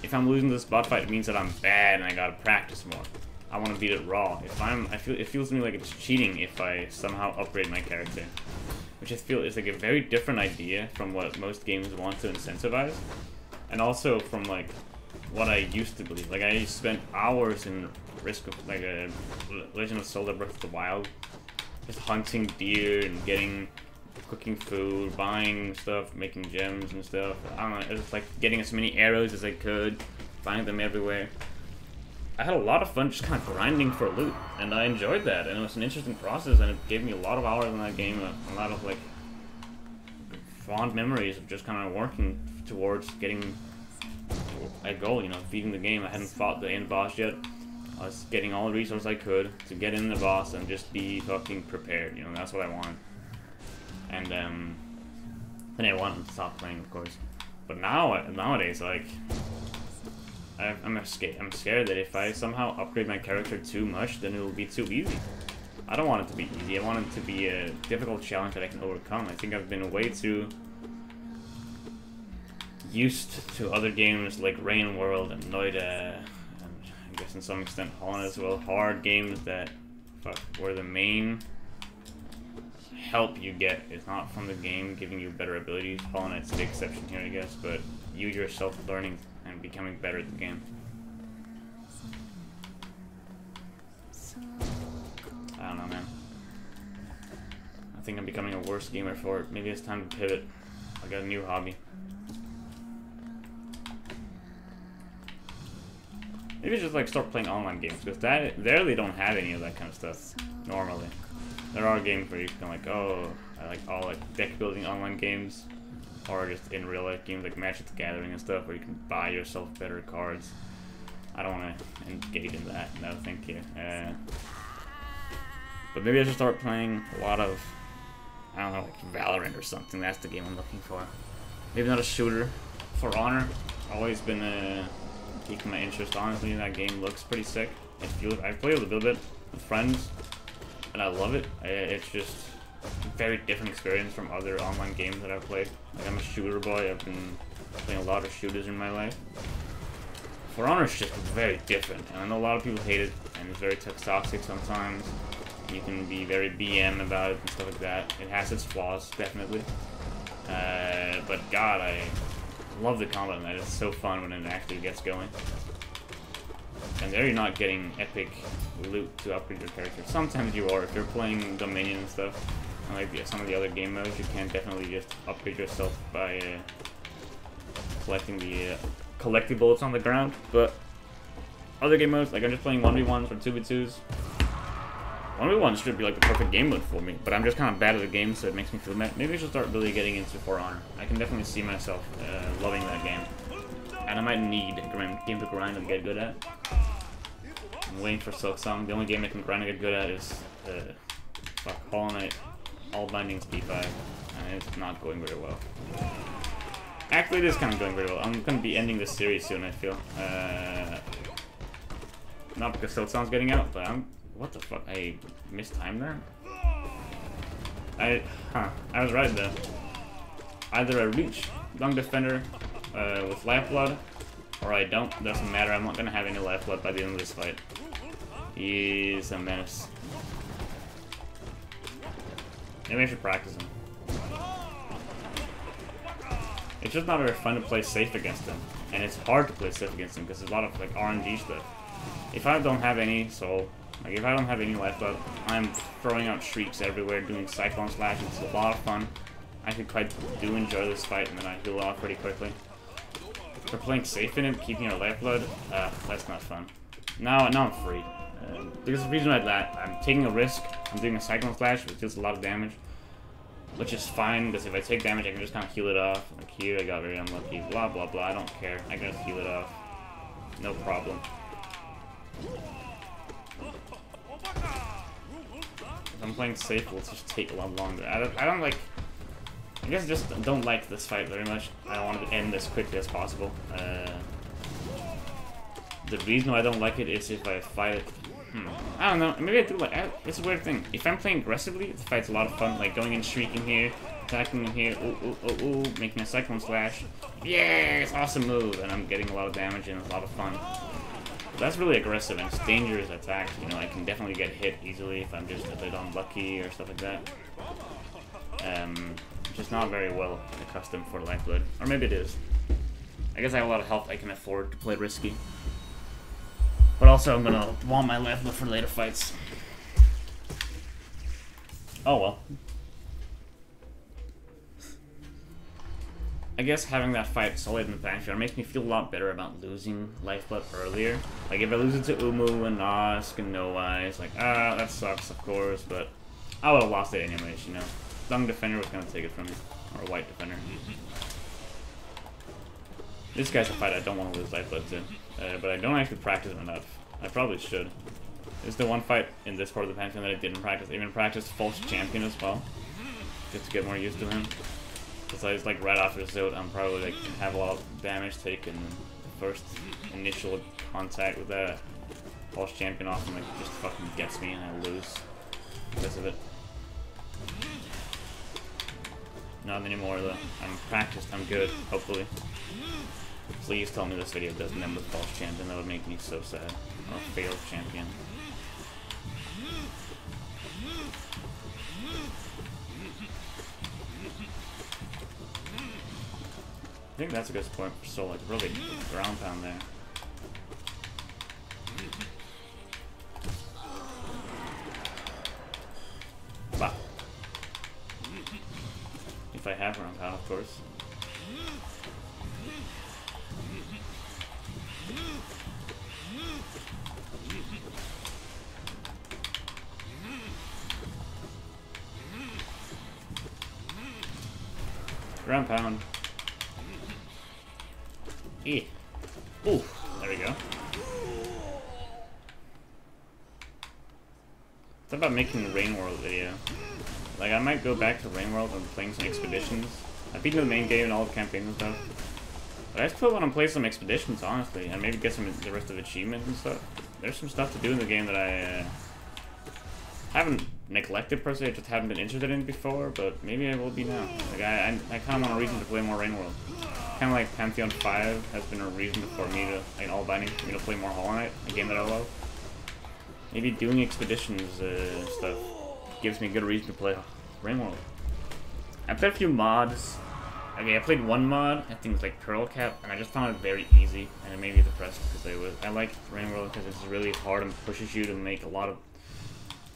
If I'm losing this boss fight, it means that I'm bad and I gotta practice more. I want to beat it raw. It feels to me like it's cheating if I somehow upgrade my character. Which I feel is like a very different idea from what most games want to incentivize. And also from like what I used to believe. Like I spent hours in Risk of like a Legend of Zelda Breath of the Wild. Just hunting deer and cooking food, buying stuff, making gems and stuff. I don't know, it was like getting as many arrows as I could, finding them everywhere. I had a lot of fun just kind of grinding for loot, and I enjoyed that, and it was an interesting process, and it gave me a lot of hours in that game, a lot of like fond memories of just kind of working towards getting a goal, you know, beating the game. I hadn't fought the end boss yet. I was getting all the resources I could to get in the boss and just be fucking prepared, you know, that's what I want. And then I wanted to stop playing, of course. But nowadays, like, I'm scared that if I somehow upgrade my character too much, then it will be too easy. I don't want it to be easy. I want it to be a difficult challenge that I can overcome. I think I've been way too used to other games like Rain World and Noida, and I guess in some extent Holland as well. Hard games that where the main help you get is not from the game giving you better abilities. Hollow Knight's the exception here, I guess, but you yourself learning and becoming better at the game. I don't know, man. I think I'm becoming a worse gamer for it. Maybe it's time to pivot. I got a new hobby. Maybe just like start playing online games, because there they don't have any of that kind of stuff normally. There are games where you can like, oh, I like all like deck building online games, or just in real life games like Magic the Gathering and stuff, where you can buy yourself better cards. I don't want to engage in that. No, thank you. But maybe I should start playing a lot of, I don't know, like Valorant or something. That's the game I'm looking for. Maybe not a shooter. For Honor, always been piquing my interest. Honestly, that game looks pretty sick. I've played a little bit with friends, and I love it. It's just a very different experience from other online games that I've played. Like, I'm a shooter boy. I've been playing a lot of shooters in my life. For Honor is just very different, and I know a lot of people hate it, and it's very toxic sometimes. You can be very BM about it and stuff like that. It has its flaws, definitely. But God, I love the combat in that. It's so fun when it actually gets going. And there you're not getting epic loot to upgrade your character. Sometimes you are, if you're playing Dominion and stuff. And like some of the other game modes, you can definitely just upgrade yourself by collecting the collectibles on the ground. But other game modes, like I'm just playing 1v1s or 2v2s. 1v1 should be like the perfect game mode for me, but I'm just kind of bad at the game, so it makes me feel mad. Maybe I should start really getting into For Honor. I can definitely see myself loving that game. And I might need a game to grind and get good at. I'm waiting for Silksong. The only game I can grind and get good at is Hollow Knight, All Bindings P5, and it's not going very well. Actually, it is kind of going very well. I'm going to be ending this series soon, I feel. Not because Silksong's getting out, but what the fuck? I missed time there? I was right though. Either I reach Long Defender with Lifeblood, or I don't. Doesn't matter, I'm not gonna have any Lifeblood by the end of this fight. He's a menace. Maybe I should practice him. It's just not very fun to play safe against him. And it's hard to play safe against him because there's a lot of like RNG stuff. If I don't have any soul, like if I don't have any lifeblood, I'm throwing out shrieks everywhere, doing Cyclone Slash. It's a lot of fun. I actually quite do enjoy this fight, and then I heal off pretty quickly. If we're playing safe in it, keeping our lifeblood, that's not fun. Now I'm free. There's a reason why that. I'm taking a risk. I'm doing a Cyclone Slash, which does a lot of damage. Which is fine, because if I take damage, I can just kind of heal it off. Like here, I got very unlucky. Blah, blah, blah. I don't care. I can just heal it off. No problem. If I'm playing safe, it'll just take a lot longer. I don't like... I guess I just don't like this fight very much. I want to end as quickly as possible. The reason why I don't like it is if I fight it... I don't know. Maybe I do like... It's a weird thing. If I'm playing aggressively, the fight's a lot of fun. Like going and shrieking here, attacking in here, ooh, making a Cyclone Slash. Yes! Awesome move! And I'm getting a lot of damage and it's a lot of fun. That's really aggressive and it's dangerous attacks. You know, I can definitely get hit easily if I'm just a bit unlucky or stuff like that. Just not very well accustomed for lifeblood. Or maybe it is. I guess I have a lot of health I can afford to play risky. But also I'm gonna want my lifeblood for later fights. Oh well. I guess having that fight solid in the Pantheon makes me feel a lot better about losing lifeblood earlier. Like if I lose it to Umu and Nosk and No Eyes, like that sucks of course, but I would have lost it anyways, you know. Young Defender was gonna take it from me. Or White Defender. This guy's a fight I don't want to lose lifeblood to. But I don't actually practice him enough. I probably should. This is the one fight in this part of the Pantheon that I didn't practice. I even practiced False Champion as well. Just to get more used to him. Besides, like right after Zod, I'm probably like have a lot of damage taken. The first initial contact with that False Champion often like just fucking gets me and I lose because of it. Not anymore though. I'm practiced, I'm good, hopefully. Please tell me this video doesn't end with False Champion, that would make me so sad. Or Failed Champion. I think that's a good point for Soul, like really ground pound there. Bah. If I have ground pound, of course. Ground pound. E. Ooh, there we go. It's about making a Rain World video. Like, I might go back to Rain World and playing some expeditions. I've beaten the main game and all the campaigns and stuff. But I still want to play some expeditions, honestly, and maybe get some the rest of the achievements and stuff. There's some stuff to do in the game that I haven't neglected per se, just haven't been interested in before, but maybe I will be now. Like, I kind of want a reason to play more Rain World. Kind of like Pantheon 5 has been a reason for me to, like, all binding, for me to play more Hollow Knight, a game that I love. Maybe doing expeditions stuff gives me a good reason to play Rain World. I played a few mods. Okay, I played one mod, I think it's like Pearl Cap, and I just found it very easy, and it made me depressed because I like Rain World because it's really hard and pushes you to make a lot of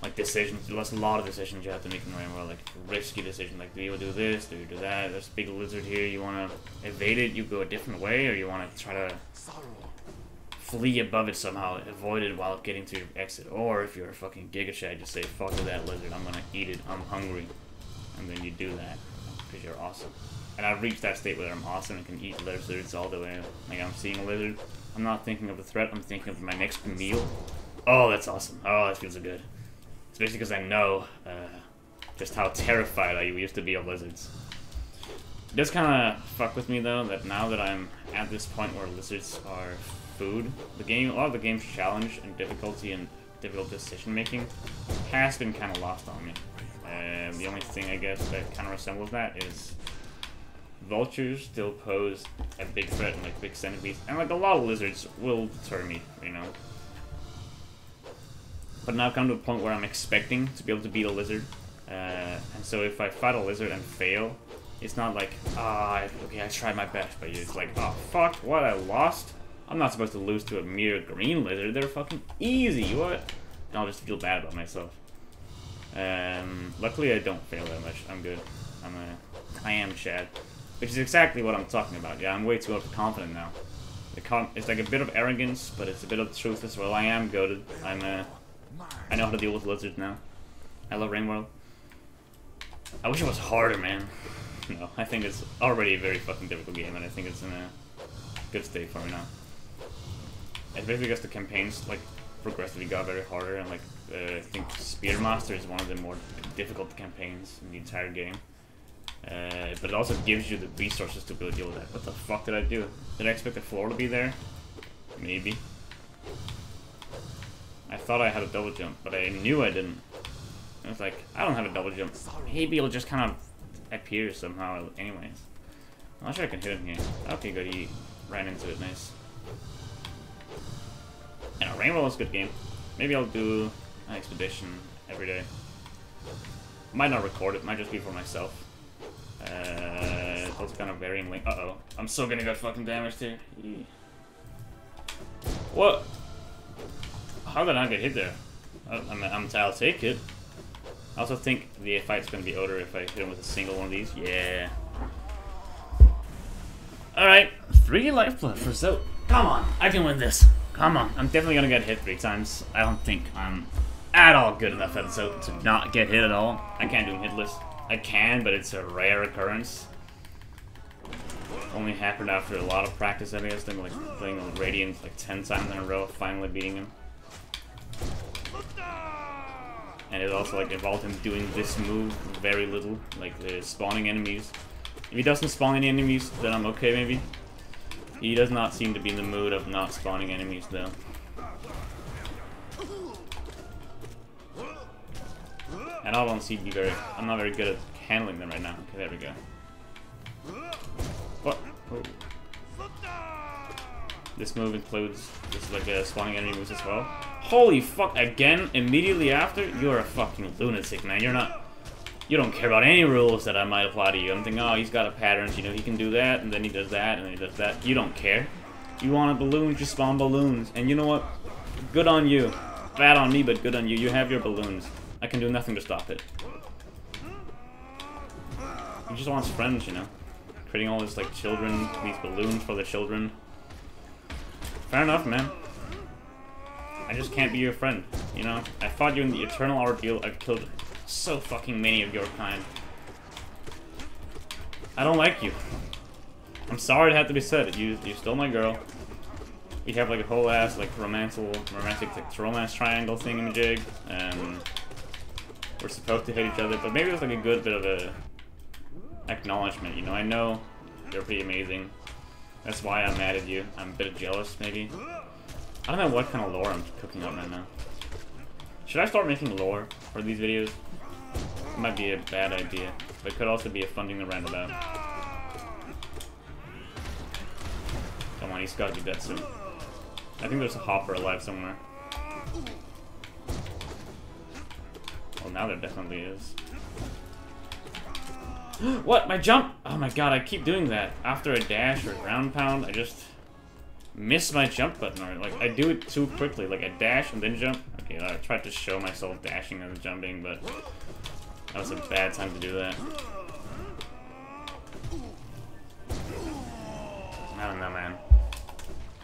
like decisions. There's a lot of decisions you have to make in Rain World, like risky decisions, like do you do this, do you do that? There's a big lizard here, you want to evade it, you go a different way, or you want to try to flee above it somehow, avoid it while getting to your exit. Or if you're a fucking Giga Chad, just say fuck to that lizard, I'm gonna eat it, I'm hungry, and then you do that because you're awesome. And I've reached that state where I'm awesome and can eat lizards all the way. Like, I'm seeing a lizard, I'm not thinking of the threat, I'm thinking of my next meal. Oh, that's awesome. Oh, that feels so good. Especially because I know just how terrified I used to be of lizards. It does kind of fuck with me, though, that now that I'm at this point where lizards are food, a lot of the game's challenge and difficulty and difficult decision-making has been kind of lost on me. The only thing, I guess, that kind of resembles that is vultures still pose a big threat and like big centipedes, and like a lot of lizards will deter me, you know. But now I've come to a point where I'm expecting to be able to beat a lizard, and so if I fight a lizard and fail, it's not like, okay, I tried my best, but it's like, oh fuck, what, I lost? I'm not supposed to lose to a mere green lizard, they're fucking easy, what? And I'll just feel bad about myself. Luckily I don't fail that much, I'm good. I am Chad. Which is exactly what I'm talking about. Yeah, I'm way too overconfident now. It's like a bit of arrogance, but it's a bit of truth as well. I am goated. I know how to deal with lizards now. I love Rain World. I wish it was harder, man. No, I think it's already a very fucking difficult game, and I think it's in a good state for me now. It's basically because the campaigns like progressively got very harder, and like I think Spearmaster is one of the more difficult campaigns in the entire game. But it also gives you the resources to be able to deal with that. What the fuck did I do? Did I expect the floor to be there? Maybe. I thought I had a double jump, but I knew I didn't. I was like, I don't have a double jump. Maybe it'll just kind of appear somehow anyways. I'm not sure I can hit him here. Okay, good, he ran into it, nice. Yeah, Rain World is a good game. Maybe I'll do an expedition every day. Might not record it, might just be for myself. It's also kind of varying length. Uh-oh. I'm so gonna get fucking damaged here. What? How did I not get hit there? I'll take it. I also think the fight's gonna be over if I hit him with a single one of these. Yeah. Alright. 3 life blood for Zoe. Come on. I can win this. Come on. I'm definitely gonna get hit 3 times. I don't think I'm at all good enough at Zoe to not get hit at all. I can't do him hitless. I can, but it's a rare occurrence. Only happened after a lot of practice against him, like playing on Radiance like 10 times in a row, finally beating him. And it also like involved him doing this move very little, like the spawning enemies. If he doesn't spawn any enemies, then I'm okay maybe. He does not seem to be in the mood of not spawning enemies though. And I don't seem to be I'm not very good at handling them right now. Okay, there we go. What? Oh. This move includes just like spawning enemy moves as well. Holy fuck, again, immediately after? You're a fucking lunatic, man. You don't care about any rules that I might apply to you. I'm thinking, oh, he's got a pattern, you know, he can do that, and then he does that, and then he does that. You don't care. You want a balloon, just spawn balloons. And you know what? Good on you. Bad on me, but good on you. You have your balloons. I can do nothing to stop it. He just wants friends, you know. Creating all this, like, children, these balloons for the children. Fair enough, man. I just can't be your friend, you know? I fought you in the eternal ordeal. I've killed so fucking many of your kind. I don't like you. I'm sorry to have to be said. You stole my girl. We have like a whole ass like romantic like, romance triangle thing in the jig, and we're supposed to hate each other. But maybe it was like a good bit of a acknowledgement. You know, I know you're pretty amazing. That's why I'm mad at you. I'm a bit jealous, maybe. I don't know what kind of lore I'm cooking up right now. Should I start making lore for these videos? It might be a bad idea, but it could also be a fun thing to rant about. Come on, he's gotta be dead soon. I think there's a hopper alive somewhere. Well, now there definitely is. What? My jump? Oh my god, I keep doing that. After a dash or ground pound, I just miss my jump button. Or, like, I do it too quickly. Like, I dash and then jump. Okay, I tried to show myself dashing and jumping, but that was a bad time to do that. I don't know, man.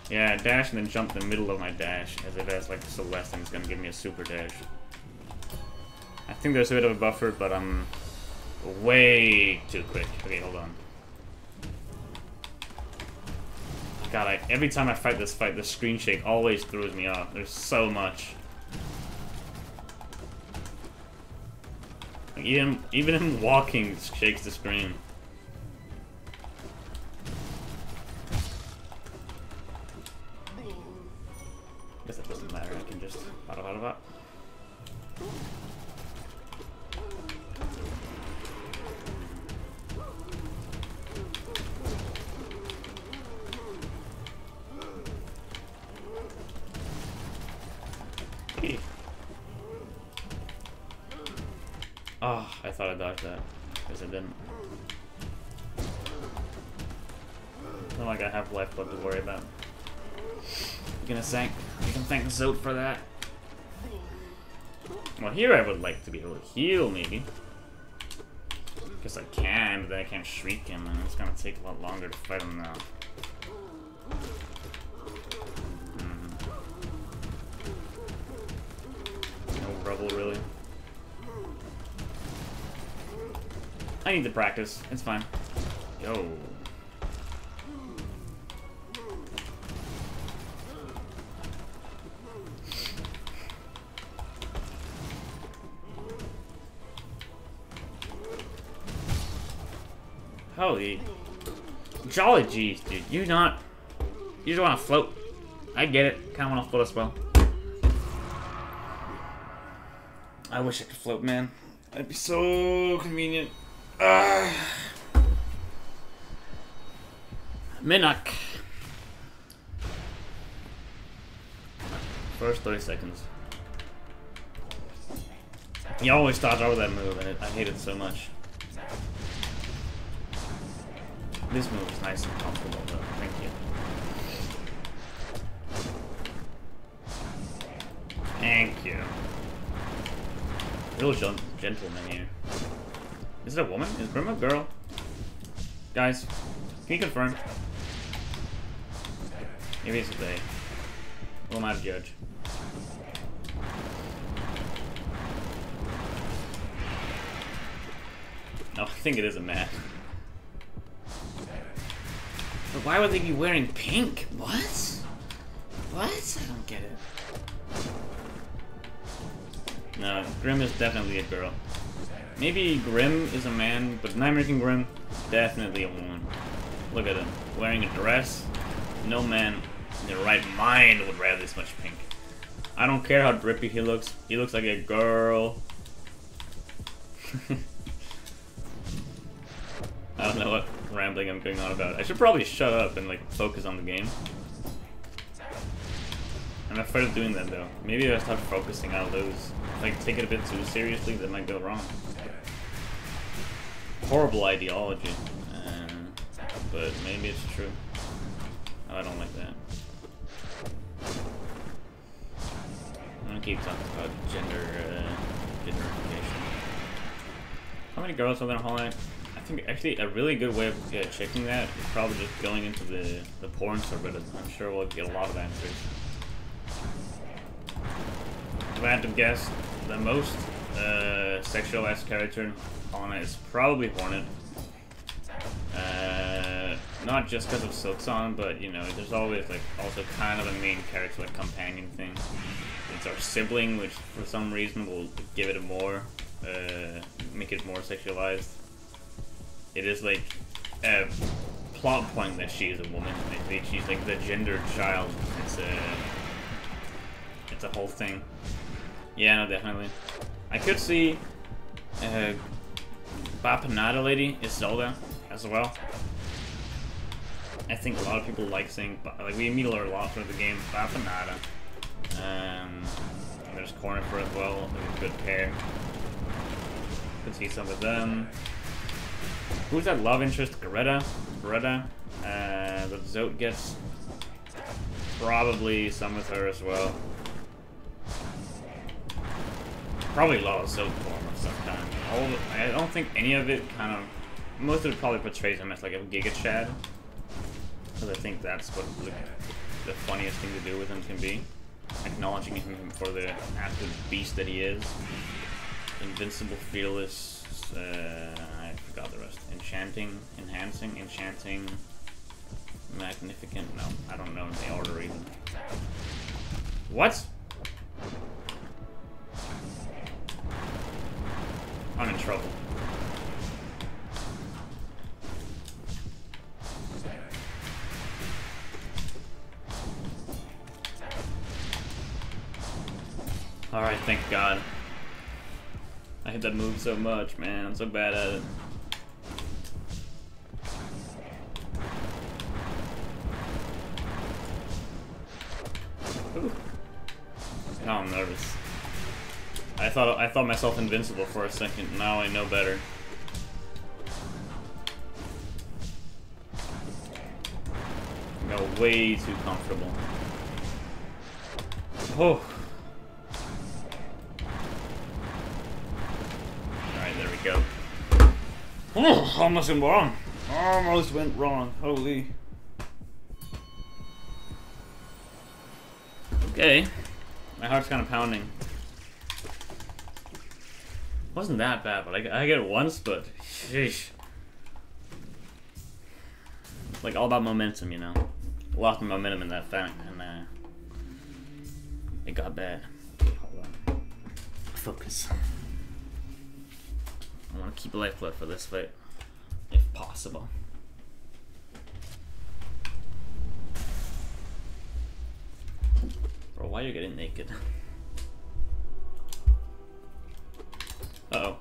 Yeah, dash and then jump in the middle of my dash, as if that's like Celeste and it's gonna give me a super dash. I think there's a bit of a buffer, but I'm way too quick. Okay, hold on. God, every time I fight this fight, the screen shake always throws me off. There's so much. Like, even him walking shakes the screen. Guess that doesn't matter. I can just bada. Oh, I thought I dodged that. Guess I didn't. Not like I have lifeblood to worry about. You can thank Zote for that. Well, here I would like to be able to heal, maybe. Guess I can, but then I can't shriek him, and it's gonna take a lot longer to fight him now. No rubble, really. I need to practice. It's fine. Yo. Holy. Jolly G's, dude. You just want to float. I get it. Kind of want to float as well. I wish I could float, man. That'd be so convenient. Minak. First 30 seconds. You always dodge over that move, and I hate it so much. This move is nice and comfortable, though. Thank you. Thank you. Real gentleman here. Is it a woman? Is Grim a girl? Guys, can you confirm? Maybe it's a they. Who am I to judge? No, I think it is a man. But why would they be wearing pink? What? What? I don't get it. No, Grim is definitely a girl. Maybe Grim is a man, but Nightmare King Grim, definitely a woman. Look at him, wearing a dress. No man in their right mind would wear this much pink. I don't care how drippy he looks like a girl. I don't know what rambling I'm going on about. I should probably shut up and like focus on the game. I'm afraid of doing that though. Maybe if I start focusing, I'll lose. If I take it a bit too seriously, that might go wrong. Horrible ideology. But maybe it's true. Oh, I don't like that. I'm gonna keep talking about genderification. How many girls are there in Hollow Knight? I think actually a really good way of checking that is probably just going into the porn subreddit. I'm sure we'll get a lot of answers. If I had to guess, the most sexualized character in Hollow Knight is probably Hornet. not just because of Silksong, but you know, there's always like also kind of a main character, like companion thing. It's our sibling, which for some reason will give it a more, make it more sexualized. It is like a plot point that she is a woman. She's like the gendered child. It's a whole thing. Yeah, no, definitely. I could see Bapanada Lady is Zelda as well. I think a lot of people like saying, like, we meet her a lot through the game. Bapanada. There's Cornifer as well. They're a good pair. Could see some of them. Who's that love interest? Greta? That Zote gets. Probably some with her as well. Probably a lot of Zote form of some kind. I don't think any of it kind of... Most of it probably portrays him as like a Giga Chad. Because I think that's what the funniest thing to do with him can be. Acknowledging him for the absolute beast that he is. Invincible, fearless, I forgot the rest. Enchanting, magnificent, no, I don't know the order even. What? I'm in trouble. Alright, thank God. I hate that move so much, man. I'm so bad at it. Ooh. Oh, I'm nervous. I thought myself invincible for a second. Now I know better. I got way too comfortable. Oh. Alright, there we go. Oh, almost went wrong. Almost went wrong. Holy. Okay. My heart's kind of pounding. Wasn't that bad, but I get it once, but sheesh. Like all about momentum, you know. Lost my momentum in that fight, and it got bad. Okay, hold on. Focus. I want to keep lifeblood for this fight, if possible. Bro, why are you getting naked? Uh-oh.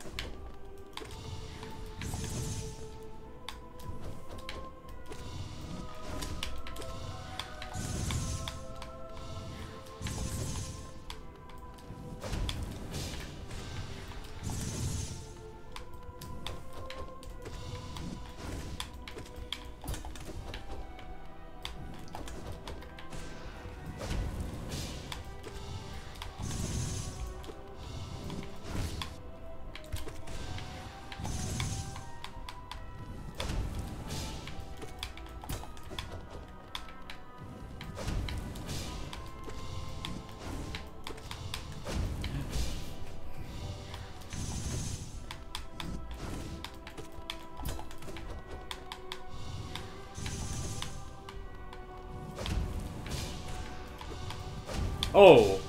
Oh!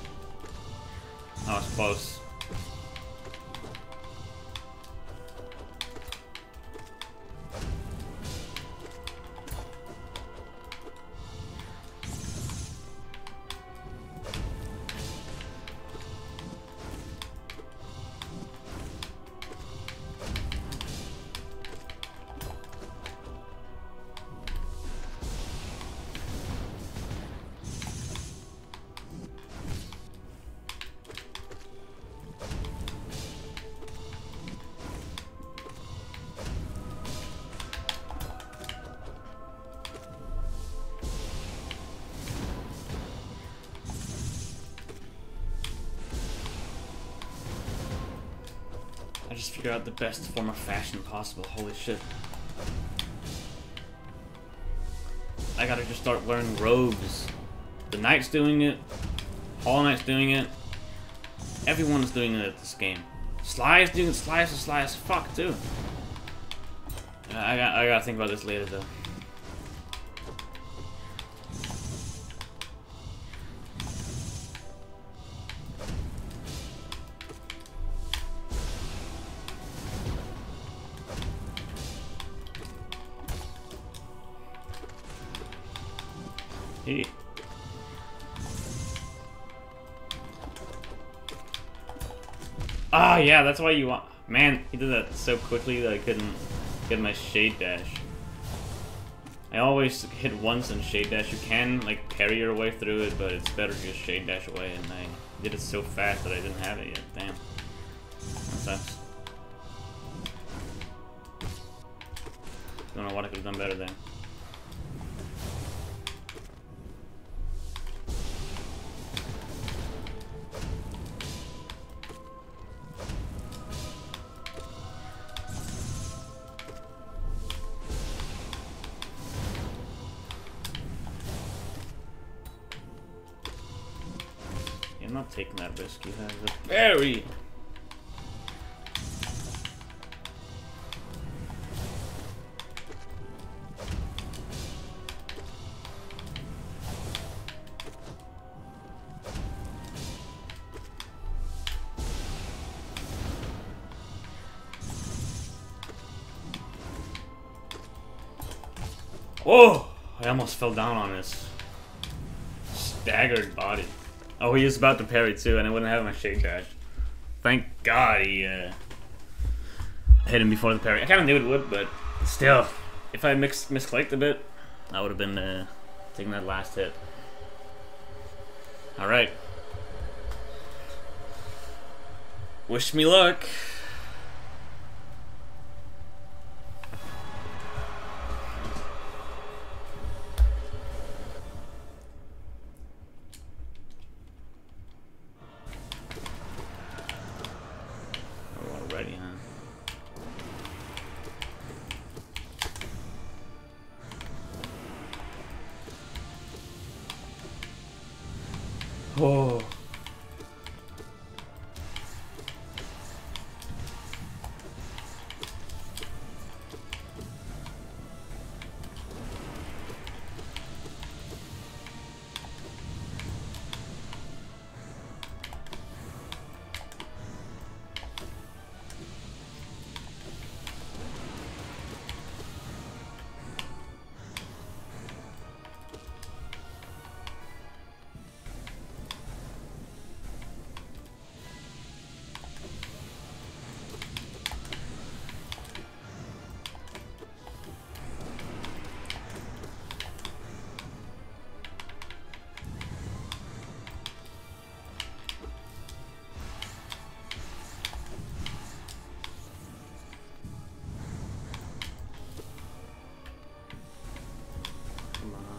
That was close. I just figured out the best form of fashion possible. Holy shit. I gotta just start wearing robes. The Knight's doing it. Hollow Knight's doing it. Everyone's doing it at this game. Sly is doing it. Sly is as fuck too. I gotta think about this later though. Hey. Ah, yeah, that's why you want... Man, he did that so quickly that I couldn't get my shade dash. I always hit once and shade dash. You can, like, parry your way through it, but it's better to just shade dash away, and I did it so fast that I didn't have it yet. Damn. That sucks. Don't know what I could have done better there. I'm not taking that risk. You have a berry. Oh! I almost fell down on this staggered body. Oh, he was about to parry too, and I wouldn't have my shake dash. Thank God he hit him before the parry. I kind of knew it would, but still, if I misclicked a bit, I would have been taking that last hit. All right. Wish me luck. Already, huh? Oh.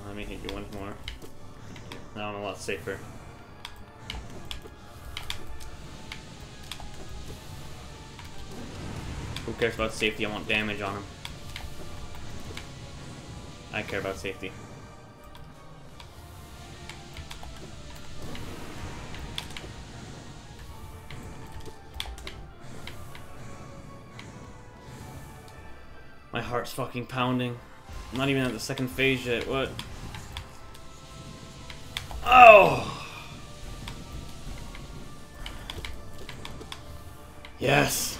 Let me hit you once more. Now I'm a lot safer. Who cares about safety? I want damage on him. I care about safety. My heart's fucking pounding. I'm not even at the second phase yet. What? Oh! Yes!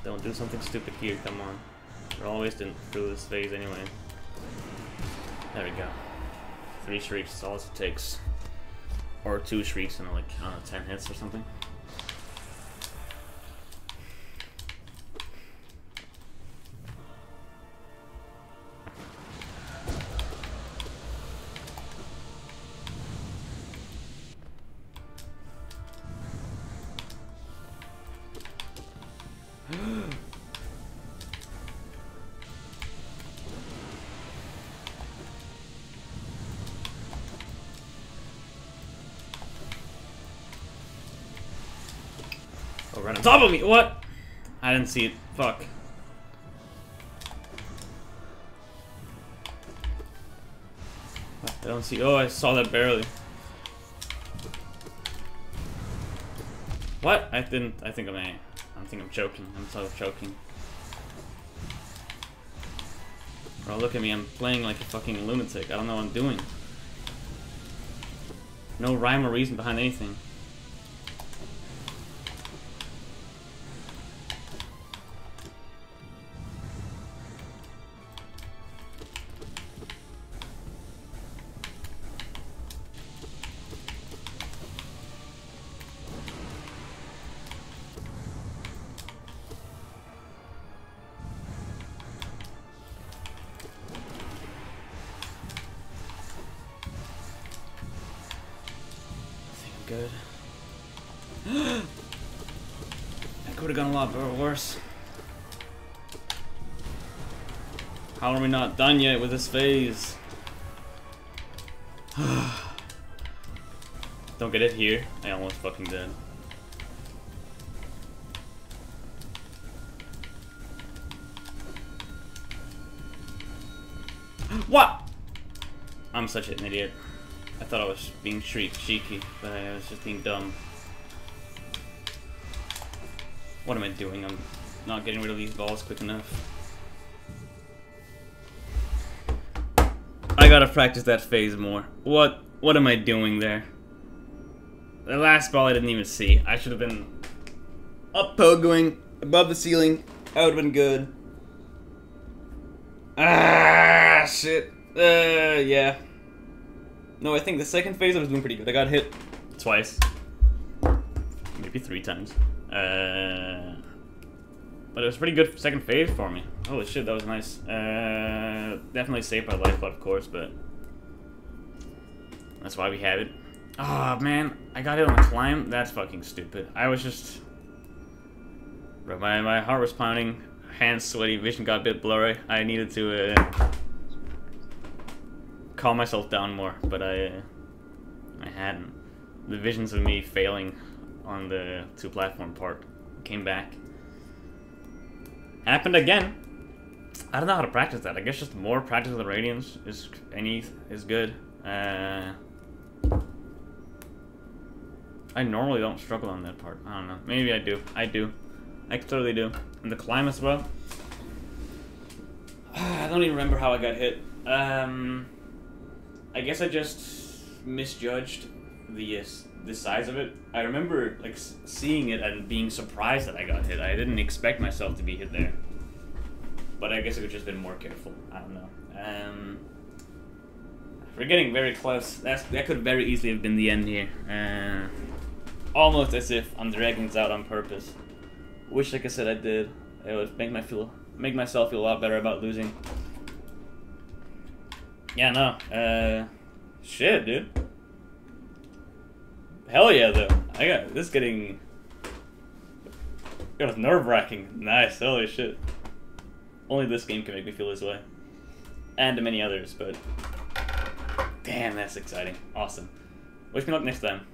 Don't do something stupid here, come on. We're always through this phase anyway. There we go. 3 shrieks is all it takes. Or 2 shrieks and like, I don't know, 10 hits or something. Oh, right on top of me! What? I didn't see it. Fuck. I don't see. Oh, I saw that barely. What? I didn't. I think I'm choking. I'm so choking. Bro, look at me. I'm playing like a fucking lunatic. I don't know what I'm doing. No rhyme or reason behind anything. good. That could have gone a lot worse. How are we not done yet with this phase? Don't get it here. I almost fucking did. What? I'm such an idiot. I thought I was being cheeky, but I was just being dumb. What am I doing? I'm not getting rid of these balls quick enough. I gotta practice that phase more. What am I doing there? The last ball I didn't even see. I should have been up pogoing above the ceiling. That would have been good. Ah, shit. Yeah. No, I think the second phase I was doing pretty good. I got hit twice. Maybe 3 times. But it was pretty good second phase for me. Holy shit, that was nice. Definitely saved my life, of course, but that's why we have it. Oh, man. I got hit on the climb. That's fucking stupid. I was just... Bro, my heart was pounding. Hands sweaty. Vision got a bit blurry. I needed to calm myself down more, but I hadn't. The visions of me failing on the 2-platform part came back. Happened again. I don't know how to practice that. I guess just more practice with the Radiance is good. I normally don't struggle on that part. I don't know. Maybe I do. I totally do. And the climb as well. I don't even remember how I got hit. I guess I just misjudged the size of it. I remember like seeing it and being surprised that I got hit. I didn't expect myself to be hit there. But I guess I could just been more careful. I don't know. We're getting very close. That could very easily have been the end here. Almost as if I'm dragging this out on purpose. Wish, like I said, I did. It would make myself feel a lot better about losing. Yeah, no. Shit, dude. Hell yeah, though. I got this getting. It was nerve-wracking. Nice. Holy shit. Only this game can make me feel this way, and many others. But damn, that's exciting. Awesome. Wish me luck next time.